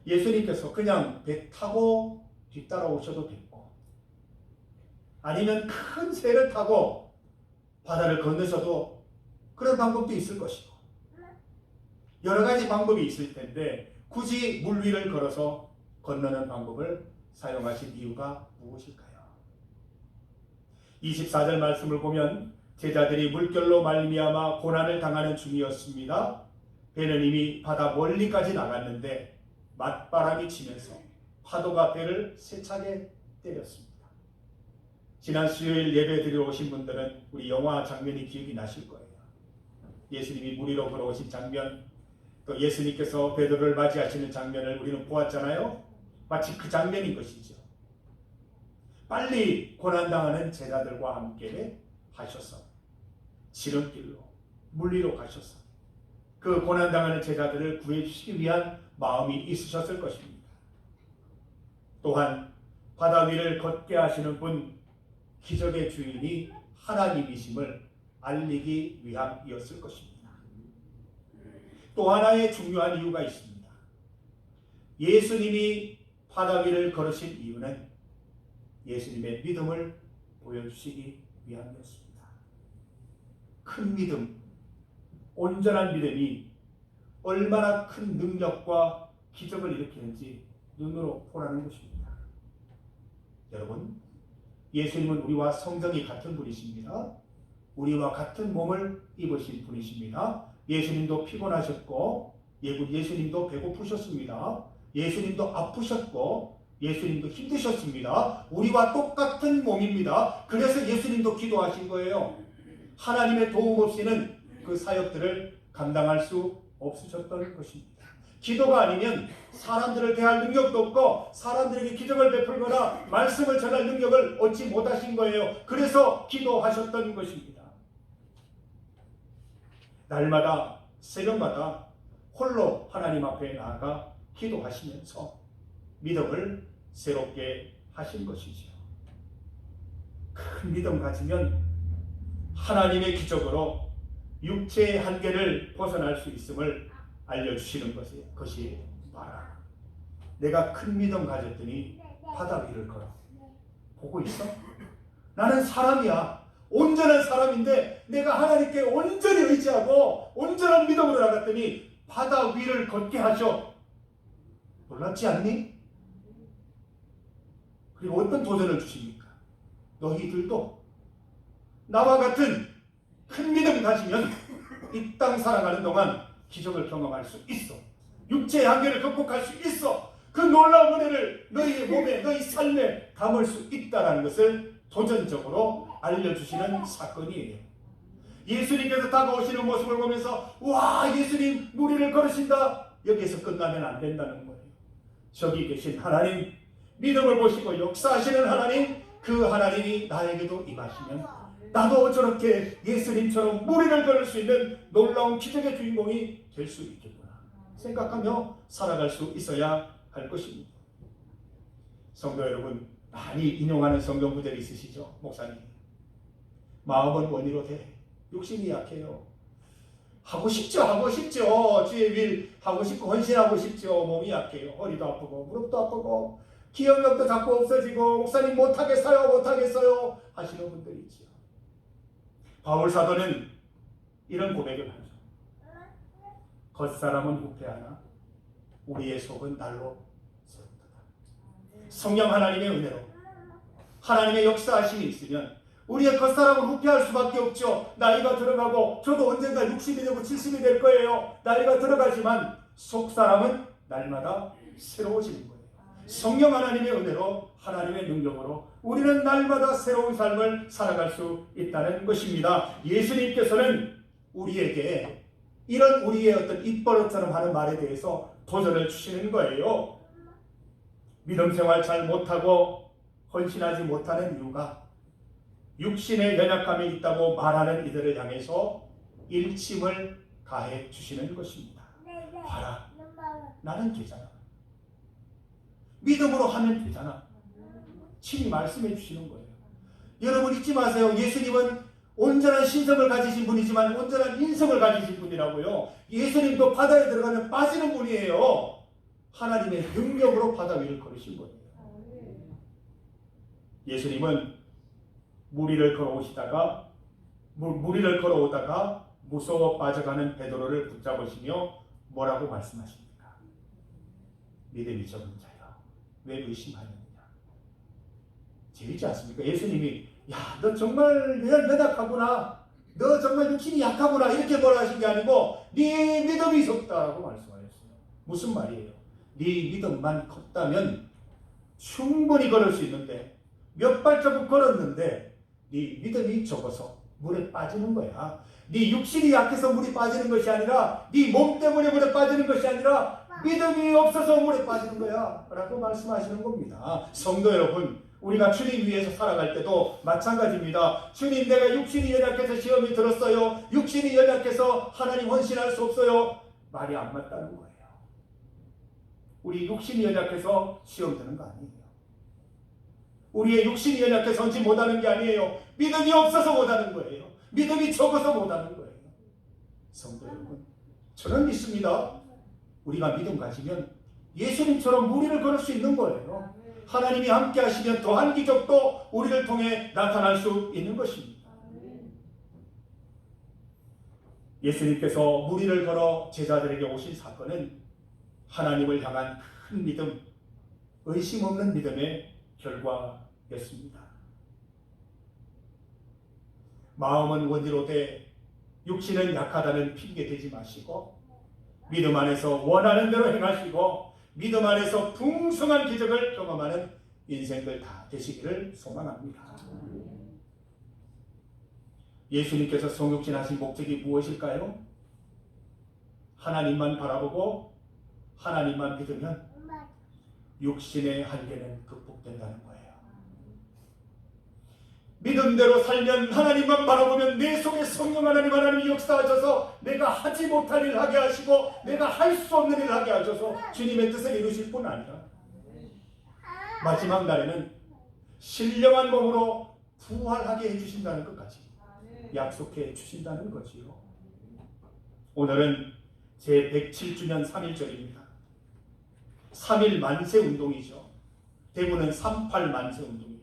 예수님께서 그냥 배 타고 뒤따라오셔도 됐고, 아니면 큰 새를 타고 바다를 건너셔도 그런 방법도 있을 것이고, 여러 가지 방법이 있을 텐데 굳이 물 위를 걸어서 건너는 방법을 사용하신 이유가 무엇일까요? 24절 말씀을 보면 제자들이 물결로 말미암아 고난을 당하는 중이었습니다. 배는 이미 바다 멀리까지 나갔는데 맞바람이 치면서 파도가 배를 세차게 때렸습니다. 지난 수요일 예배 드리러 오신 분들은 우리 영화 장면이 기억이 나실 거예요. 예수님이 물 위로 걸어오신 장면, 또 예수님께서 베드로를 맞이하시는 장면을 우리는 보았잖아요. 마치 그 장면인 것이죠. 빨리 고난당하는 제자들과 함께 하셔서 지름길로 물 위로 가셔서 그 고난당하는 제자들을 구해주시기 위한 마음이 있으셨을 것입니다. 또한 바다 위를 걷게 하시는 분, 기적의 주인이 하나님이심을 알리기 위함이었을 것입니다. 또 하나의 중요한 이유가 있습니다. 예수님이 바다 위를 걸으신 이유는 예수님의 믿음을 보여주시기 위함이었습니다. 큰 믿음, 온전한 믿음이 얼마나 큰 능력과 기적을 일으키는지 눈으로 보라는 것입니다. 여러분, 예수님은 우리와 성정이 같은 분이십니다. 우리와 같은 몸을 입으신 분이십니다. 예수님도 피곤하셨고, 예수님도 배고프셨습니다. 예수님도 아프셨고, 예수님도 힘드셨습니다. 우리와 똑같은 몸입니다. 그래서 예수님도 기도하신 거예요. 하나님의 도움 없이는 그 사역들을 감당할 수 없으셨던 것입니다. 기도가 아니면 사람들을 대할 능력도 없고 사람들에게 기적을 베풀거나 말씀을 전할 능력을 얻지 못하신 거예요. 그래서 기도하셨던 것입니다. 날마다 새벽마다 홀로 하나님 앞에 나아가 기도하시면서 믿음을 새롭게 하신 것이죠. 큰 믿음 가지면 하나님의 기적으로 육체의 한계를 벗어날 수 있음을 알려주시는 것이 봐라. 내가 큰 믿음 가졌더니 바다 위를 걸어. 보고 있어? 나는 사람이야. 온전한 사람인데 내가 하나님께 온전히 의지하고 온전한 믿음으로 나갔더니 바다 위를 걷게 하셔. 놀랍지 않니? 그리고 어떤 도전을 주십니까? 너희들도 나와 같은 큰 믿음 가지면 이 땅 살아가는 동안 기적을 경험할 수 있어. 육체의 한계를 극복할 수 있어. 그 놀라운 은혜를 너희의 몸에, 너희 삶에 담을 수 있다는 것을 도전적으로 알려주시는 사건이에요. 예수님께서 다가오시는 모습을 보면서 와, 예수님 물 위를 걸으신다. 여기서 끝나면 안 된다는 거예요. 저기 계신 하나님, 믿음을 보시고 역사하시는 하나님, 그 하나님이 나에게도 임하시면 나도 저렇게 예수님처럼 물 위를 걸을 수 있는 놀라운 기적의 주인공이 될 수 있겠구나 생각하며 살아갈 수 있어야 할 것입니다. 성도 여러분, 많이 인용하는 성경 구절이 있으시죠? 목사님, 마음은 원이로 돼. 욕심이 약해요. 하고 싶죠. 주의 일 하고 싶고 헌신하고 싶죠. 몸이 약해요. 허리도 아프고 무릎도 아프고 기억력도 자꾸 없어지고 목사님 못하겠어요 하시는 분들이 있죠. 바울 사도는 이런 고백을 하죠. 겉사람은 후패하나 우리의 속은 날로 새롭다. 성령 하나님의 은혜로 하나님의 역사하심이 있으면 우리의 겉사람은 후패할 수밖에 없죠. 나이가 들어가고 저도 언젠가 60이 되고 70이 될 거예요. 나이가 들어가지만 속사람은 날마다 새로워지는 거예요. 성령 하나님의 은혜로 하나님의 능력으로 우리는 날마다 새로운 삶을 살아갈 수 있다는 것입니다. 예수님께서는 우리에게 이런 우리의 어떤 입버릇처럼 하는 말에 대해서 도전을 주시는 거예요. 믿음 생활 잘 못하고 헌신하지 못하는 이유가 육신의 연약함이 있다고 말하는 이들을 향해서 일침을 가해 주시는 것입니다. 봐라, 나는 되잖아. 믿음으로 하면 되잖아. 친히 말씀해 주시는 거예요. 여러분 잊지 마세요. 예수님은 온전한 신성을 가지신 분이지만 온전한 인성을 가지신 분이라고요. 예수님도 바다에 들어가면 빠지는 분이에요. 하나님의 능력으로 바다 위를 걸으신 거예요. 예수님은 무리를 걸어오다가 무서워 빠져가는 베드로를 붙잡으시며 뭐라고 말씀하십니까? 믿음이 적은 자여, 왜 의심하느냐? 재밌지 않습니까? 예수님이 야, 너 정말 연약하구나, 너 정말 육신이 약하구나 이렇게 뭐라 하신 게 아니고 네 믿음이 적다라고 말씀하셨어요. 무슨 말이에요? 네 믿음만 컸다면 충분히 걸을 수 있는데 몇 발자국 걸었는데 네 믿음이 적어서 물에 빠지는 거야. 네 육신이 약해서 물이 빠지는 것이 아니라 네 몸 때문에 물에 빠지는 것이 아니라 믿음이 없어서 물에 빠지는 거야 라고 말씀하시는 겁니다. 성도 여러분, 우리가 주님 위해서 살아갈 때도 마찬가지입니다. 주님, 내가 육신이 연약해서 시험이 들었어요. 육신이 연약해서 하나님 헌신할 수 없어요. 말이 안 맞다는 거예요. 우리 육신이 연약해서 시험 드는 거 아니에요. 우리의 육신이 연약해서 헌신 못하는 게 아니에요. 믿음이 없어서 못하는 거예요. 믿음이 적어서 못하는 거예요. 성도 여러분, 저는 믿습니다. 우리가 믿음 가지면 예수님처럼 무리를 걸을 수 있는 거예요. 하나님이 함께 하시면 더한 기적도 우리를 통해 나타날 수 있는 것입니다. 예수님께서 무리를 걸어 제자들에게 오신 사건은 하나님을 향한 큰 믿음, 의심 없는 믿음의 결과였습니다. 마음은 원이로되 육신은 약하다는 핑계 대지 마시고 믿음 안에서 원하는 대로 행하시고 믿음 안에서 풍성한 기적을 경험하는 인생들 다 되시기를 소망합니다. 예수님께서 성육신하신 목적이 무엇일까요? 하나님만 바라보고 하나님만 믿으면 육신의 한계는 극복된다는 거예요. 믿음대로 살면, 하나님만 바라보면 내 속에 성령 하나님이 역사하셔서 내가 하지 못할 일 하게 하시고 내가 할 수 없는 일 하게 하셔서 주님의 뜻을 이루실 뿐 아니라 마지막 날에는 신령한 몸으로 부활하게 해주신다는 것까지 약속해 주신다는 거지요. 오늘은 제 107주년 3.1절입니다. 3.1 만세 운동이죠. 대구는 3.8 만세 운동이에요.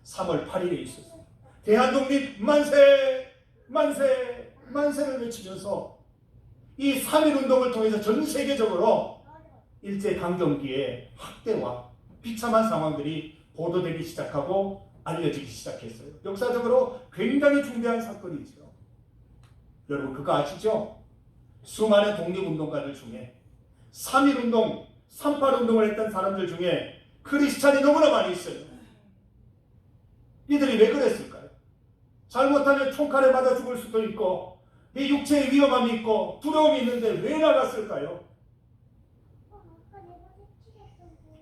3월 8일에 있었어요. 대한독립 만세! 만세! 만세를 외치면서 이 3.1 운동을 통해서 전 세계적으로 일제강점기의 학대와 비참한 상황들이 보도되기 시작하고 알려지기 시작했어요. 역사적으로 굉장히 중대한 사건이죠. 여러분 그거 아시죠? 수많은 독립운동가들 중에 3.1 운동, 3.8 운동을 했던 사람들 중에 크리스찬이 너무나 많이 있어요. 이들이 왜 그랬을까요? 잘못하면 총칼에 맞아 죽을 수도 있고 이 육체의 위험함이 있고 두려움이 있는데 왜 나갔을까요?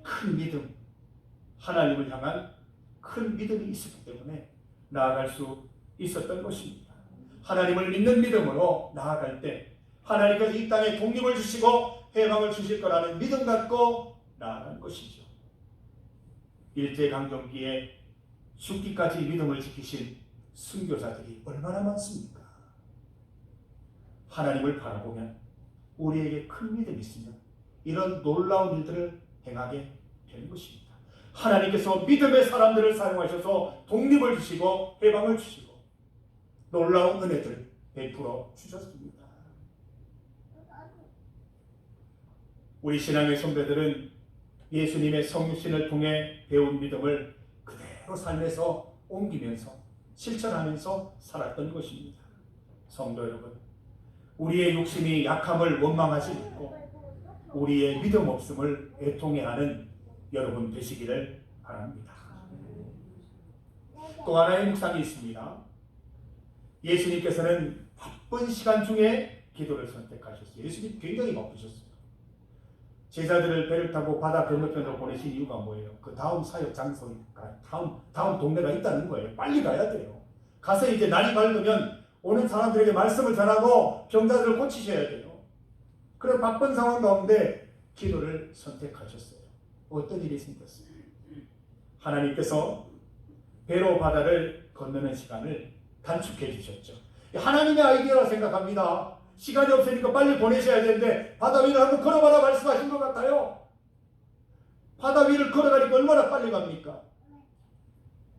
큰 믿음, 하나님을 향한 큰 믿음이 있었기 때문에 나아갈 수 있었던 것입니다. 하나님을 믿는 믿음으로 나아갈 때 하나님께서 이 땅에 독립을 주시고 해방을 주실 거라는 믿음 갖고 나아간 것이죠. 일제강점기에 죽기까지 믿음을 지키신 순교자들이 얼마나 많습니까? 하나님을 바라보면 우리에게 큰 믿음이 있으면 이런 놀라운 일들을 행하게 되는 것입니다. 하나님께서 믿음의 사람들을 사용하셔서 독립을 주시고 해방을 주시고 놀라운 은혜들을 베풀어 주셨습니다. 우리 신앙의 선배들은 예수님의 성육신을 통해 배운 믿음을 그대로 삶에서 옮기면서 실천하면서 살았던 것입니다. 성도 여러분, 우리의 육신이 약함을 원망하지 않고 우리의 믿음 없음을 애통해하는 여러분 되시기를 바랍니다. 또 하나의 묵상이 있습니다. 예수님께서는 바쁜 시간 중에 기도를 선택하셨어요. 예수님 굉장히 바쁘셨어요. 제자들을 배를 타고 바다 건너편으로 보내신 이유가 뭐예요? 그 다음 사역 장소가 다음 동네가 있다는 거예요. 빨리 가야 돼요. 가서 이제 날이 밝으면 오는 사람들에게 말씀을 전하고 병자들을 고치셔야 돼요. 그런 바쁜 상황 가운데 기도를 선택하셨어요. 어떤 일이 생겼어요? 하나님께서 배로 바다를 건너는 시간을 단축해 주셨죠. 하나님의 아이디어라 생각합니다. 시간이 없으니까 빨리 보내셔야 되는데 바다 위를 한번 걸어봐라 말씀하신 것 같아요. 바다 위를 걸어가니까 얼마나 빨리 갑니까?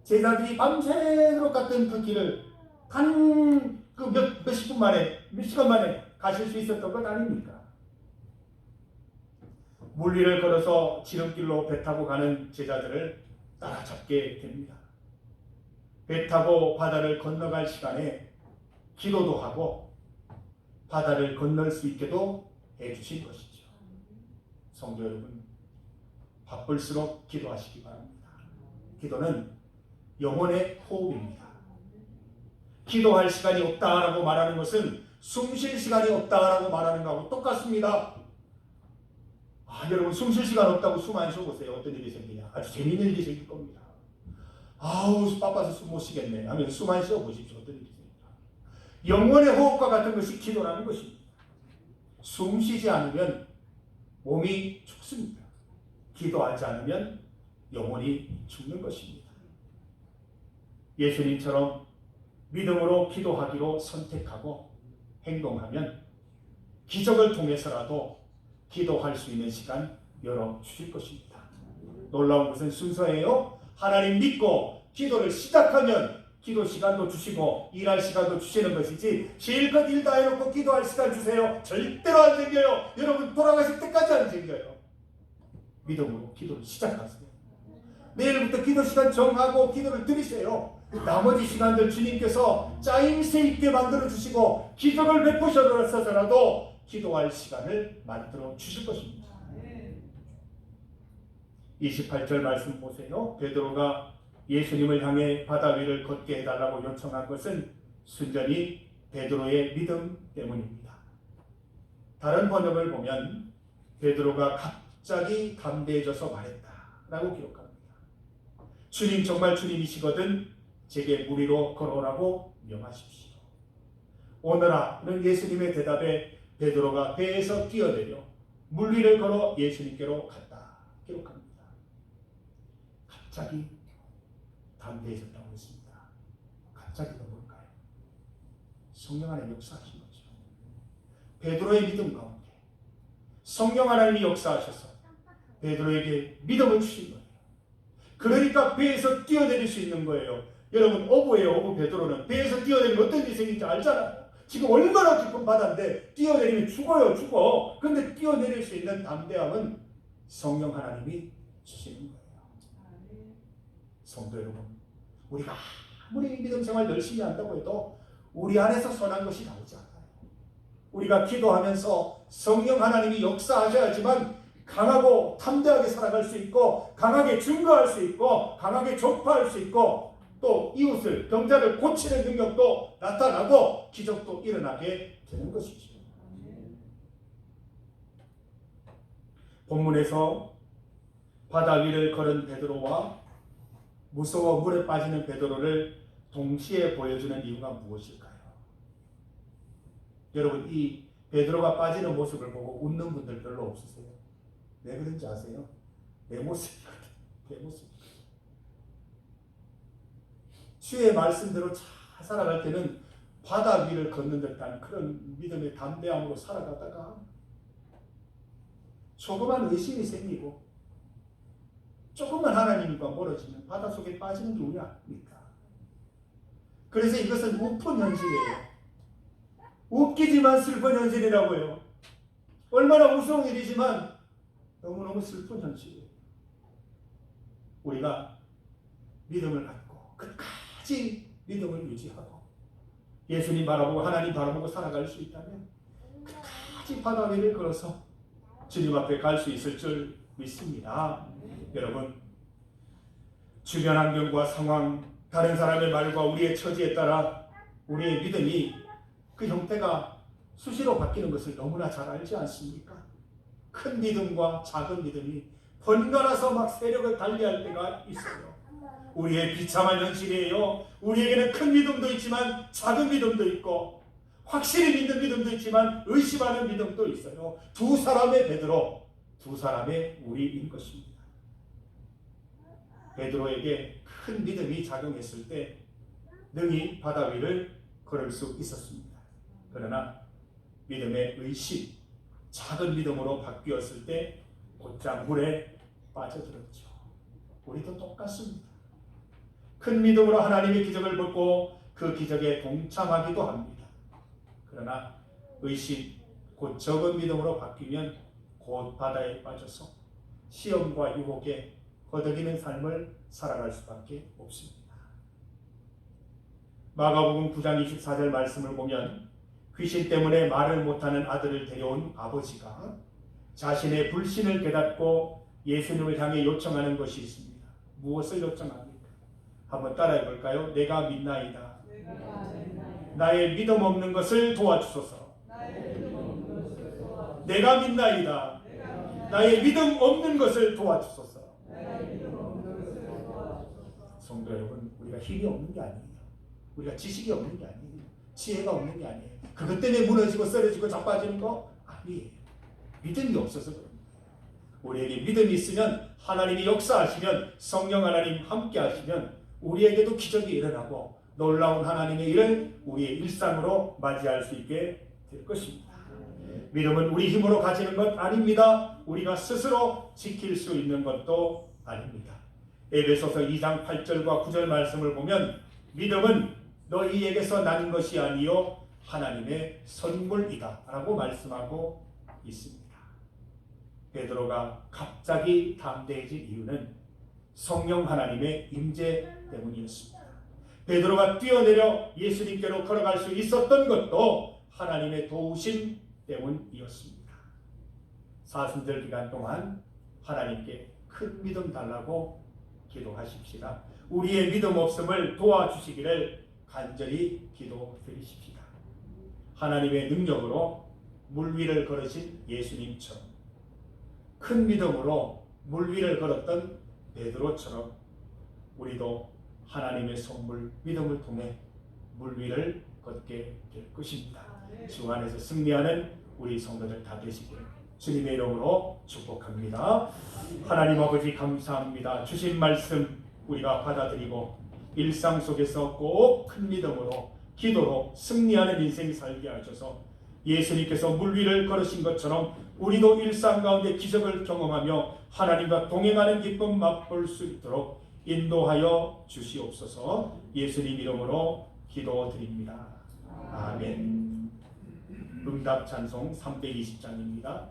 제자들이 밤새도록 갔던 그 길을 몇십 분 만에, 몇 시간 만에 가실 수 있었던 것 아닙니까? 물 위를 걸어서 지름길로 배 타고 가는 제자들을 따라잡게 됩니다. 배 타고 바다를 건너갈 시간에 기도도 하고 바다를 건널 수 있게도 해주신 것이죠. 성도 여러분, 바쁠수록 기도하시기 바랍니다. 기도는 영혼의 호흡입니다. 기도할 시간이 없다라고 말하는 것은 숨 쉴 시간이 없다라고 말하는 것하고 똑같습니다. 여러분 숨 쉴 시간 없다고 숨 안 쉬어보세요. 어떤 일이 생기냐. 아주 재미있는 일이 생길 겁니다. 아우 바빠서 숨 못 쉬겠네 하면 숨 안 쉬어보십시오. 어떤 일이 생깁니다. 영혼의 호흡과 같은 것이 기도라는 것입니다. 숨 쉬지 않으면 몸이 죽습니다. 기도하지 않으면 영혼이 죽는 것입니다. 예수님처럼 믿음으로 기도하기로 선택하고 행동하면 기적을 통해서라도 기도할 수 있는 시간 열어주실 것입니다. 놀라운 것은 순서예요. 하나님 믿고 기도를 시작하면 기도 시간도 주시고 일할 시간도 주시는 것이지 실컷 일 다 해놓고 기도할 시간 주세요. 절대로 안 생겨요. 여러분 돌아가실 때까지 안 생겨요. 믿음으로 기도를 시작하세요. 내일부터 기도 시간 정하고 기도를 드리세요. 나머지 시간들 주님께서 짜임새 있게 만들어 주시고 기적을 베푸셔서라도 기도할 시간을 만들어 주실 것입니다. 28절 말씀 보세요. 베드로가 예수님을 향해 바다 위를 걷게 해달라고 요청한 것은 순전히 베드로의 믿음 때문입니다. 다른 번역을 보면 베드로가 갑자기 담대해져서 말했다라고 기록합니다. 주님 정말 주님이시거든 제게 물 위로 걸어오라고 명하십시오. 오너라는 예수님의 대답에 베드로가 배에서 뛰어내려 물 위를 걸어 예수님께로 갔다 기록합니다. 갑자기 담대해졌다고 했습니다. 갑자기가 뭘까요? 성령 하나님이 역사하신 거죠. 베드로의 믿음 가운데 성령 하나님이 역사하셔서 베드로에게 믿음을 주신 거예요. 그러니까 배에서 뛰어내릴 수 있는 거예요. 여러분 어부예요. 어부 베드로는 배에서 뛰어내리면 어떤 일이 생길지 알잖아요. 지금 얼마나 깊은 바다인데 뛰어내리면 죽어요. 그런데 뛰어내릴 수 있는 담대함은 성령 하나님이 주시는 거예요. 성도 여러분, 우리가 아무리 믿음 생활 열심히 한다고 해도 우리 안에서 선한 것이 나오지 않아요. 우리가 기도하면서 성령 하나님이 역사하셔야지만 강하고 담대하게 살아갈 수 있고 강하게 증거할 수 있고 강하게 전파할 수 있고 또 이웃을 병자를 고치는 능력도 나타나고 기적도 일어나게 되는 것이죠. 본문에서 바다 위를 걸은 베드로와 무서워 물에 빠지는 베드로를 동시에 보여주는 이유가 무엇일까요? 여러분 이 베드로가 빠지는 모습을 보고 웃는 분들 별로 없으세요? 왜 그런지 아세요? 내 모습이거든. 내 모습. 주의 말씀대로 잘 살아갈 때는 바다 위를 걷는 듯한 그런 믿음의 담대함으로 살아가다가 조그만 의심이 생기고 조금만 하나님과 멀어지면 바다 속에 빠지는 게 우리 아닙니까? 그래서 이것은 우픈 현실이에요. 웃기지만 슬픈 현실이라고요. 얼마나 무서운 일이지만 너무너무 슬픈 현실이에요. 우리가 믿음을 갖고 끝까지 믿음을 유지하고 예수님 바라보고 하나님 바라보고 살아갈 수 있다면 끝까지 바다 위를 걸어서 주님 앞에 갈 수 있을 줄 믿습니다. 여러분, 주변 환경과 상황, 다른 사람의 말과 우리의 처지에 따라 우리의 믿음이 그 형태가 수시로 바뀌는 것을 너무나 잘 알지 않습니까? 큰 믿음과 작은 믿음이 번갈아서 막 세력을 달리할 때가 있어요. 우리의 비참한 현실이에요. 우리에게는 큰 믿음도 있지만 작은 믿음도 있고, 확실히 믿는 믿음도 있지만 의심하는 믿음도 있어요. 두 사람의 베드로, 두 사람의 우리인 것입니다. 베드로에게 큰 믿음이 작용했을 때 능히 바다 위를 걸을 수 있었습니다. 그러나 믿음의 의심, 작은 믿음으로 바뀌었을 때 곧장 물에 빠져들었죠. 우리도 똑같습니다. 큰 믿음으로 하나님의 기적을 보고 그 기적에 동참하기도 합니다. 그러나 의심, 곧 적은 믿음으로 바뀌면 곧 바다에 빠져서 시험과 유혹에 거듭이는 삶을 살아갈 수밖에 없습니다. 마가복음 9장 24절 말씀을 보면 귀신 때문에 말을 못하는 아들을 데려온 아버지가 자신의 불신을 깨닫고 예수님을 향해 요청하는 것이 있습니다. 무엇을 요청합니까? 한번 따라해 볼까요? 내가 믿나이다. 나의 믿음 없는 것을 도와주소서. 내가 믿나이다. 나의 믿음 없는 것을 도와주소서. 성도 여러분, 우리가 힘이 없는 게 아니에요. 우리가 지식이 없는 게 아니에요. 지혜가 없는 게 아니에요. 그것 때문에 무너지고 쓰러지고 자빠지는 거 아니에요. 믿음이 없어서 그럽니다. 우리에게 믿음이 있으면, 하나님이 역사하시면, 성령 하나님 함께 하시면 우리에게도 기적이 일어나고 놀라운 하나님의 일을 우리의 일상으로 맞이할 수 있게 될 것입니다. 믿음은 우리 힘으로 가지는 것 아닙니다. 우리가 스스로 지킬 수 있는 것도 아닙니다. 에베소서 2장 8절과 9절 말씀을 보면 믿음은 너희에게서 난 것이 아니요 하나님의 선물이다 라고 말씀하고 있습니다. 베드로가 갑자기 담대해진 이유는 성령 하나님의 임재 때문이었습니다. 베드로가 뛰어내려 예수님께로 걸어갈 수 있었던 것도 하나님의 도우심 때문이었습니다. 사순절 기간 동안 하나님께 큰 믿음 달라고 기도하십시다. 우리의 믿음 없음을 도와주시기를 간절히 기도드리십시다. 하나님의 능력으로 물 위를 걸으신 예수님처럼, 큰 믿음으로 물 위를 걸었던 베드로처럼 우리도 하나님의 선물 믿음을 통해 물 위를 걷게 될 것입니다. 주 안에서 승리하는 우리 성도들 다 되시길 주님의 이름으로 축복합니다. 하나님 아버지 감사합니다. 주신 말씀 우리가 받아들이고 일상 속에서 꼭 큰 믿음으로 기도로 승리하는 인생 살게 하셔서 예수님께서 물 위를 걸으신 것처럼 우리도 일상 가운데 기적을 경험하며 하나님과 동행하는 기쁨 맛볼 수 있도록 인도하여 주시옵소서. 예수님 이름으로 기도드립니다. 아멘. 응답 찬송 320장입니다.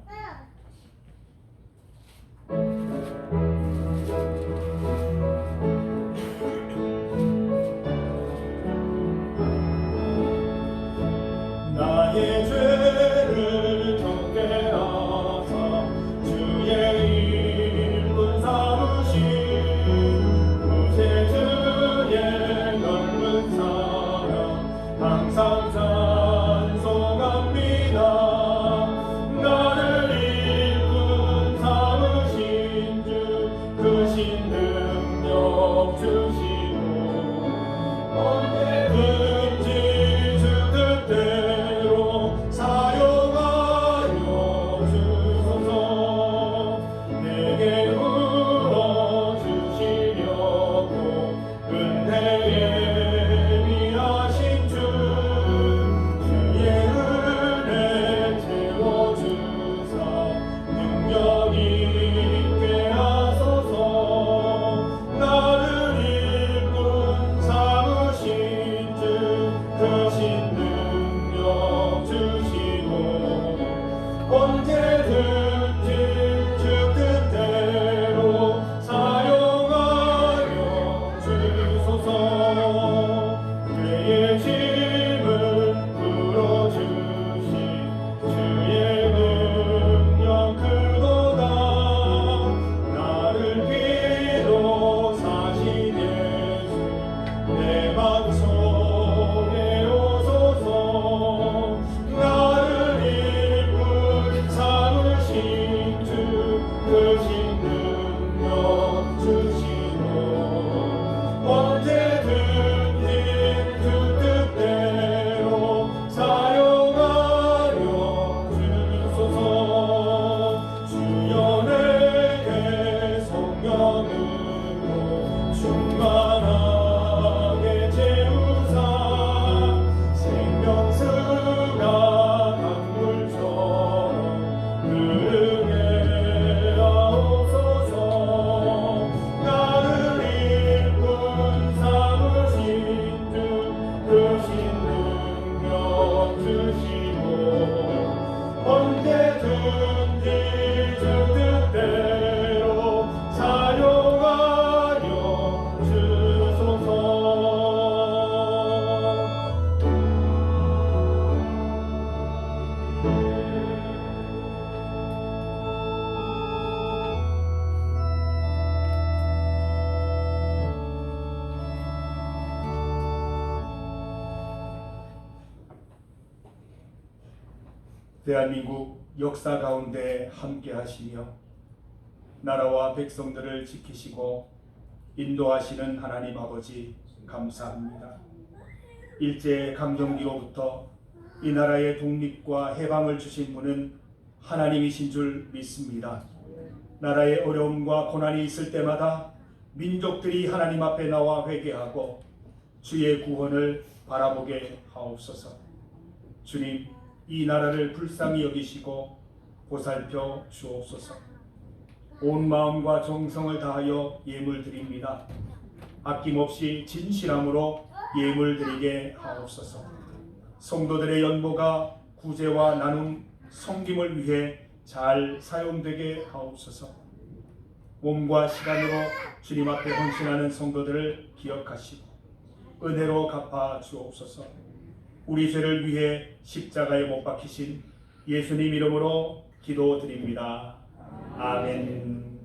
나의 죄를 적게 하사 주의 일꾼 삼으신 구세주의 넓은 사랑 항상 찬송합니다. 나를 일꾼 삼으신 주 대한민국 역사 가운데 함께 하시며 나라와 백성들을 지키시고 인도하시는 하나님 아버지 감사합니다. 일제 강점기로부터 이 나라의 독립과 해방을 주신 분은 하나님이신 줄 믿습니다. 나라의 어려움과 고난이 있을 때마다 민족들이 하나님 앞에 나와 회개하고 주의 구원을 바라보게 하옵소서. 주님, 이 나라를 불쌍히 여기시고 보살펴 주옵소서. 온 마음과 정성을 다하여 예물 드립니다. 아낌없이 진실함으로 예물 드리게 하옵소서. 성도들의 연보가 구제와 나눔, 섬김을 위해 잘 사용되게 하옵소서. 몸과 시간으로 주님 앞에 헌신하는 성도들을 기억하시고 은혜로 갚아 주옵소서. 우리 죄를 위해 십자가에 못 박히신 예수님 이름으로 기도드립니다. 아멘.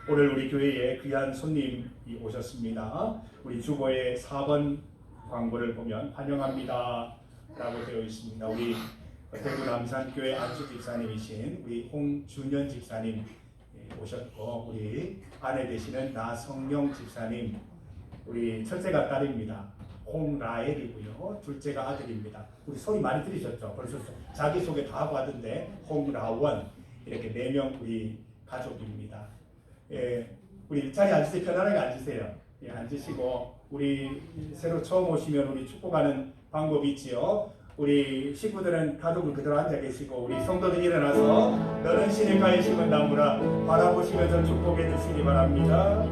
오늘 우리 교회에 귀한 손님이 오셨습니다. 우리 주보의 4번 광고를 보면 환영합니다 라고 되어 있습니다. 우리 대구 남산교회 안수 집사님이신 우리 홍준현 집사님 오셨고, 우리 아내 되시는 나성명 집사님, 우리 첫째가 딸입니다. 홍라엘이고요. 둘째가 아들입니다. 우리 소리 많이 들으셨죠? 벌써 자기소개 다 하고 하던데 홍라원, 이렇게 4명 우리 가족입니다. 우리 자리에 앉으세요. 편안하게 앉으세요. 앉으시고, 우리 새로 처음 오시면 우리 축복하는 방법이 있지요. 우리 식구들은 가족을 그대로 앉아 계시고, 우리 성도들 일어나서 너는 시냇가에 심은 나무라 바라보시면서 축복해 주시기 바랍니다.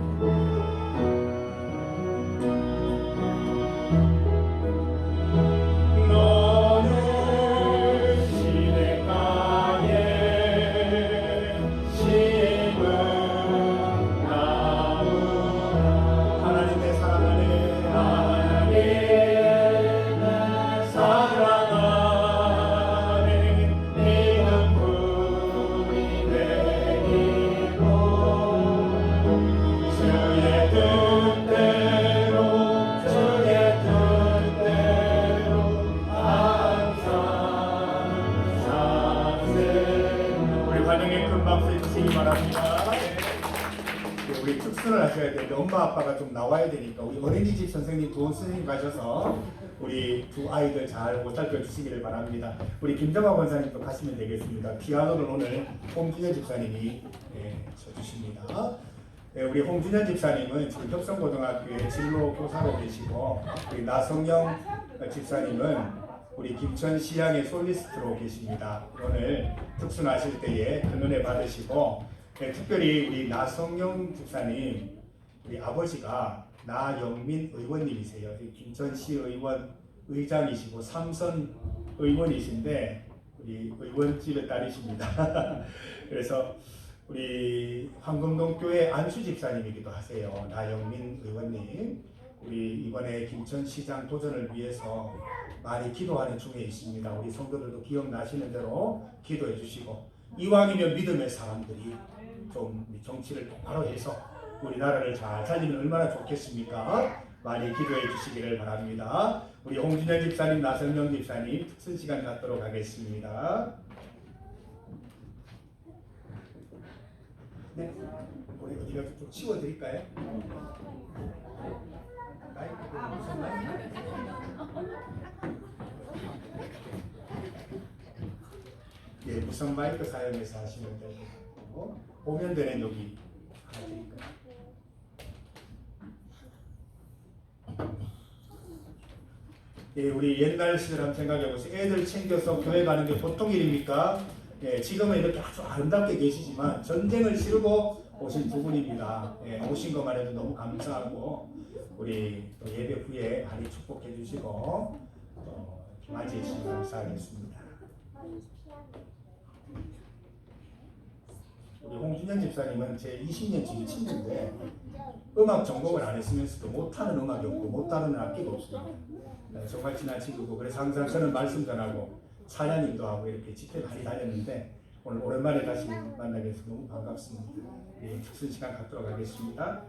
우리 특순을 하셔야 되는데 엄마 아빠가 좀 나와야 되니까 우리 어린이집 선생님, 도원 선생님 가셔서 우리 두 아이들 잘 보살펴 주시기를 바랍니다. 우리 김정화 권사님도 가시면 되겠습니다. 피아노를 오늘 홍준현 집사님이 쳐주십니다. 우리 홍준현 집사님은 지금 협성고등학교에 진로 교사로 계시고, 우리 나성영 집사님은 우리 김천시향의 솔리스트로 계십니다. 오늘 특순하실 때에 큰 은혜 받으시고, 특별히 우리 나성영 집사님, 우리 아버지가 나영민 의원님이세요. 김천시 의원 의장이시고 삼선 의원이신데 우리 의원집의 딸이십니다. 그래서 우리 황금동 교회 안수 집사님이기도 하세요. 나영민 의원님, 우리 이번에 김천시장 도전을 위해서 많이 기도하는 중에 있습니다. 우리 성도들도 기억나시는 대로 기도해 주시고, 이왕이면 믿음의 사람들이 좀 정치를 똑바로 해서 우리나라를 잘 살리면 얼마나 좋겠습니까? 많이 기도해 주시기를 바랍니다. 우리 홍준현 집사님, 나성명 집사님 특선 시간 갖도록 하겠습니다. 네, 우리 어디가 좀 치워드릴까요? 무슨 마이크? 예, 무선 마이크 사용해서 하시면 되고, 보면 되는 여기 하나 드릴까요? 예, 우리 옛날 시절 한번 생각해 보세요. 애들 챙겨서 교회 가는 게 보통 일입니까? 예, 지금은 이렇게 아주 아름답게 계시지만 전쟁을 치르고 오신 두 분입니다. 예, 오신 것만 해도 너무 감사하고, 우리 또 예배 후에 많이 축복해 주시고 또 맞이해 주시면 감사하겠습니다. 우리 홍준현 집사님은 제 20년 지기 친구인데 음악 전공을 안 했으면서도 못하는 음악이 없고 못하는 악기가 없습니다. 정말 친한 친구고, 그래서 항상 저는 말씀 전하고 찬양인도 하고 이렇게 집회 많이 다녔는데 오늘 오랜만에 다시 만나게 돼서 너무 반갑습니다. 예, 특선 시간 갖도록 하겠습니다.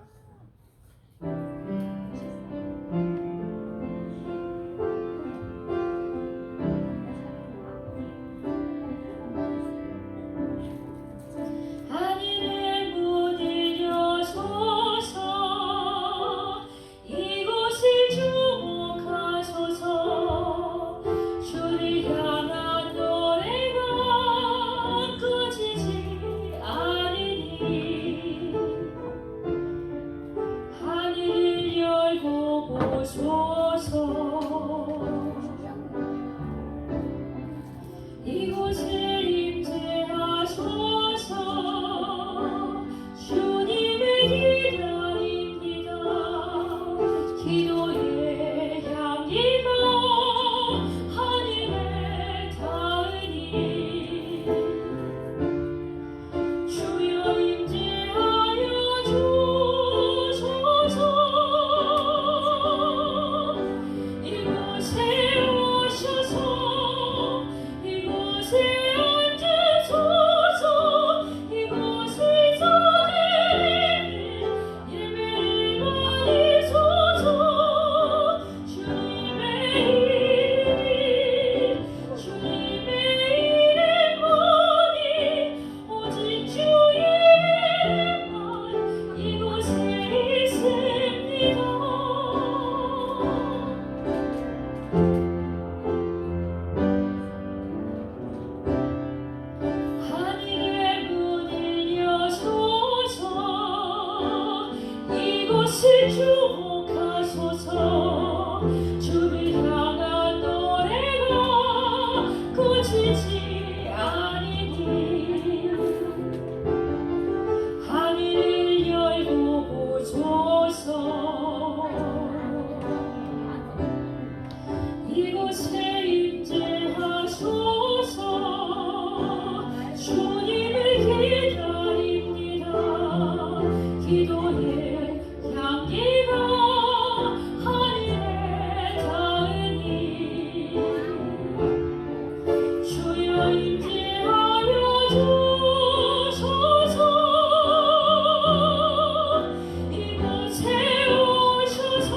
기도의 향기가 하늘에 닿으니 주여 임재하여 주소서. 이곳에 오셔서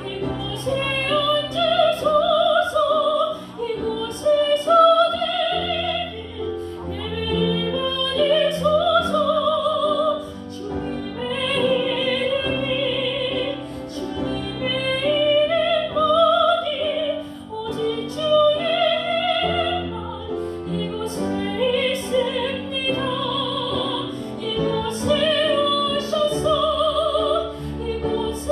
이곳에 앉으소서. 이곳에서 드리는 예배를 받으소서. 주님의 이름만이 오직 주의 이름만 이곳에 있습니다. 이곳에 오셔서 이곳에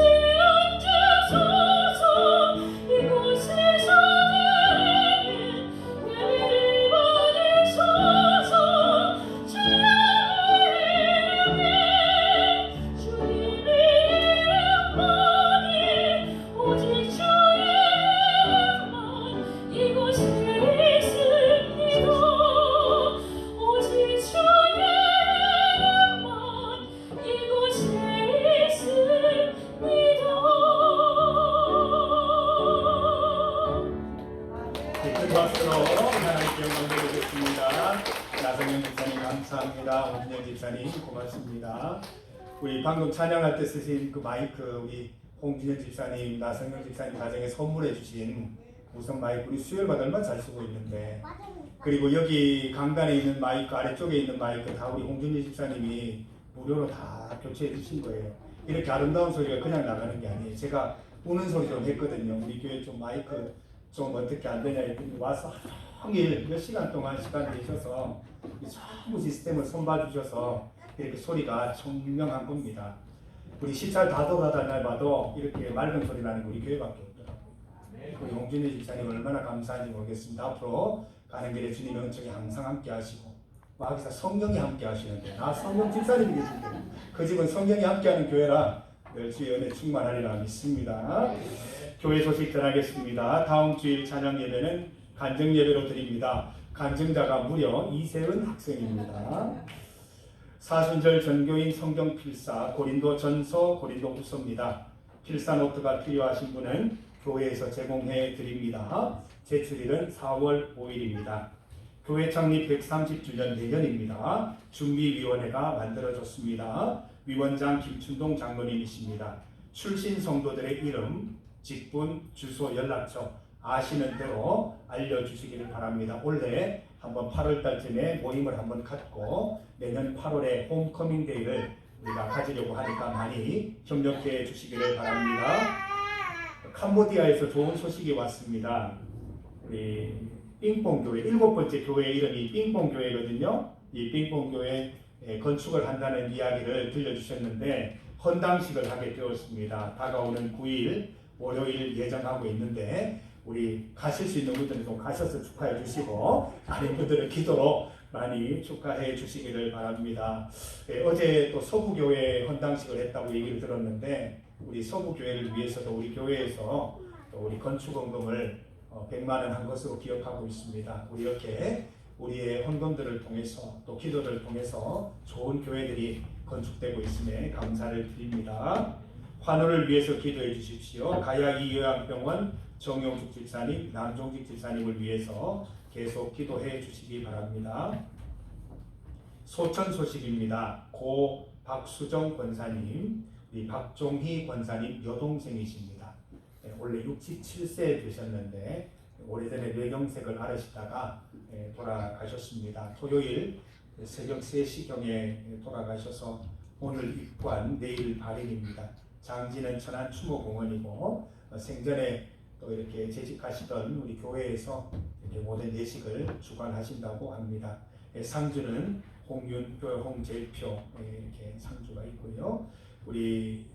앉으소서. 이곳에서 드리는 예배를 받으소서. 주님의 이름만이 오직 주의 이름만 이곳에 있습니다. 오직 주의 이름만 이곳에 있습니다. 큰 박수로 하나님께 영광 드리겠습니다. 나성현 집사님 감사합니다. 오진영 집사님 고맙습니다. 우리 방금 찬양할 때 쓰신 그 마이크 우리 홍진영 집사님, 나성현 집사님 가정에 선물해 주신 무선 마이크 우리 수요일마다 얼마나 잘 쓰고 있는데, 그리고 여기 강단에 있는 마이크 아래쪽에 있는 마이크 다 우리 홍진영 집사님이 무료로 다 교체해 주신 거예요. 이렇게 아름다운 소리가 그냥 나가는 게 아니에요. 제가 우는 소리 좀 했거든요. 우리 교회 좀 마이크 좀 어떻게 안 되냐 했더니 와서 하루 종일 몇 시간 동안 시간 내셔서 전부 시스템을 손봐 주셔서 이렇게 소리가 청명한 겁니다. 우리 시찰 다 돌아다녀 봐도 이렇게 맑은 소리 나는 게 우리 교회밖에 없더라고요. 우리 홍준희 집사님 얼마나 감사한지 모르겠습니다. 앞으로 가는 길에 주님의 은총이 항상 함께 하시고, 마귀사 성령이 함께 하시는데 나 성령 집사님이 계신데 그 집은 성령이 함께하는 교회라 늘 주의 은혜 충만하리라 믿습니다. 교회 소식 전하겠습니다. 다음 주일 찬양 예배는 간증 예배로 드립니다. 간증자가 무려 이세은 학생입니다. 사순절 전교인 성경 필사 고린도 전서 고린도 후서입니다. 필사 노트가 필요하신 분은 교회에서 제공해 드립니다. 제출일은 4월 5일입니다. 교회 창립 130주년 내년입니다. 준비위원회가 만들어졌습니다. 위원장 김춘동 장로님이십니다. 출신 성도들의 이름, 직분, 주소, 연락처 아시는 대로 알려주시기를 바랍니다. 올해 한번 8월달쯤에 모임을 한번 갖고 내년 8월에 홈커밍 데이를 우리가 가지려고 하니까 많이 협력해 주시기를 바랍니다. 캄보디아에서 좋은 소식이 왔습니다. 우리 삥뽕교회 7번째 교회 이름이 삥뽕교회거든요. 이 삥뽕교회 건축을 한다는 이야기를 들려주셨는데 헌당식을 하게 되었습니다. 다가오는 9일 월요일 예정하고 있는데 우리 가실 수 있는 분들은 좀 가셔서 축하해 주시고 아닌 분들은 기도로 많이 축하해 주시기를 바랍니다. 어제 또 서부교회 헌당식을 했다고 얘기를 들었는데 우리 서부교회를 위해서도 우리 교회에서 또 우리 건축헌금을 100만 원 한 것으로 기억하고 있습니다. 우리 이렇게 우리의 헌금들을 통해서 또 기도를 통해서 좋은 교회들이 건축되고 있음에 감사를 드립니다. 환우를 위해서 기도해 주십시오. 가야 이요양병원 정용숙 집사님, 남종직 집사님을 위해서 계속 기도해 주시기 바랍니다. 소천 소식입니다. 고 박수정 권사님, 이 박종희 권사님 여동생이십니다. 원래 67세 되셨는데 오래전에 뇌경색을 앓으시다가 돌아가셨습니다. 토요일 새벽 3시경에 돌아가셔서 오늘 입관, 내일 발인입니다. 장지는 천안 추모공원이고 생전에 또 이렇게 재직하시던 우리 교회에서 이렇게 모든 예식을 주관하신다고 합니다. 상주는 홍윤표, 홍재표 이렇게 상주가 있고요. 우리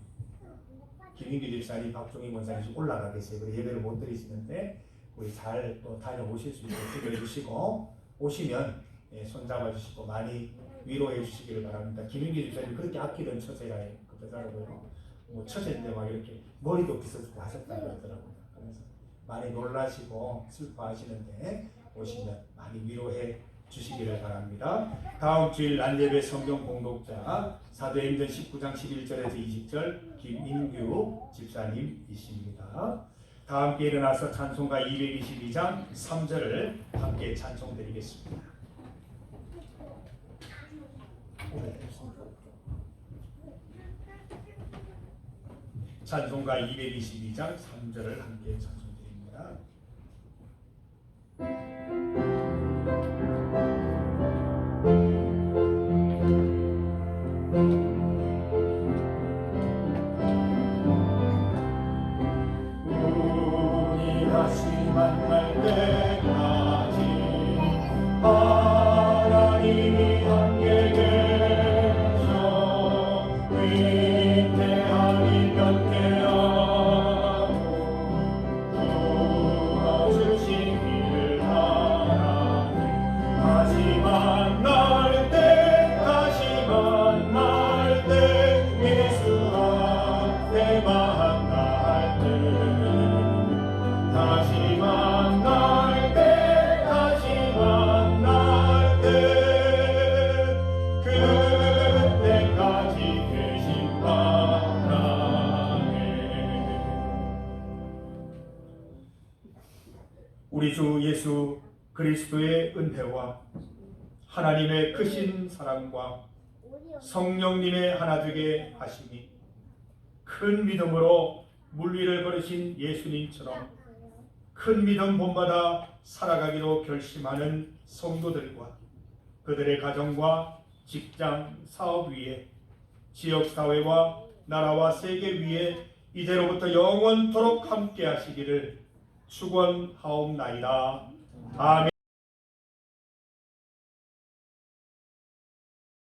김인규 집사님, 박종희 권사님 올라가 계세요. 그래서 예배를 못 드리시는데 우리 잘 또 다녀오실 수 있도록 기도해 주시고 오시면 손잡아 주시고 많이 위로해 주시기를 바랍니다. 김인규 집사님 그렇게 아끼던 처제라 그러더라고요. 뭐 처제인데 막 이렇게 머리도 빗어주고 하셨다 그러더라고요. 그래서 많이 놀라시고 슬퍼하시는데 오시면 많이 위로해 주시기를 바랍니다. 다음 주일 낮예배 성경 공독자 사도행전 19장 11절에서 20절 김인규 집사님이십니다. 다 함께 일어나서 찬송가 222장 3절을 함께 찬송드리겠습니다. 찬송가 222장 3절을 함께 찬송드립니다. 우리 다시 만날 때까지 하나님이 함께 계셔 위대하니 변케하고 도와주시기를 바라니 다시 만날 때 예수 앞에 만날 때 다시 만날 때 그때까지 계신 바라네. 우리 주 예수 그리스도의 은혜와 하나님의 크신 사랑과 성령님의 하나되게 하심이 큰 믿음으로 물위를 걸으신 예수님처럼 큰 믿음 본받아 살아가기로 결심하는 성도들과 그들의 가정과 직장, 사업 위에 지역사회와 나라와 세계 위에 이제로부터 영원토록 함께 하시기를 축원하옵나이다. 아멘.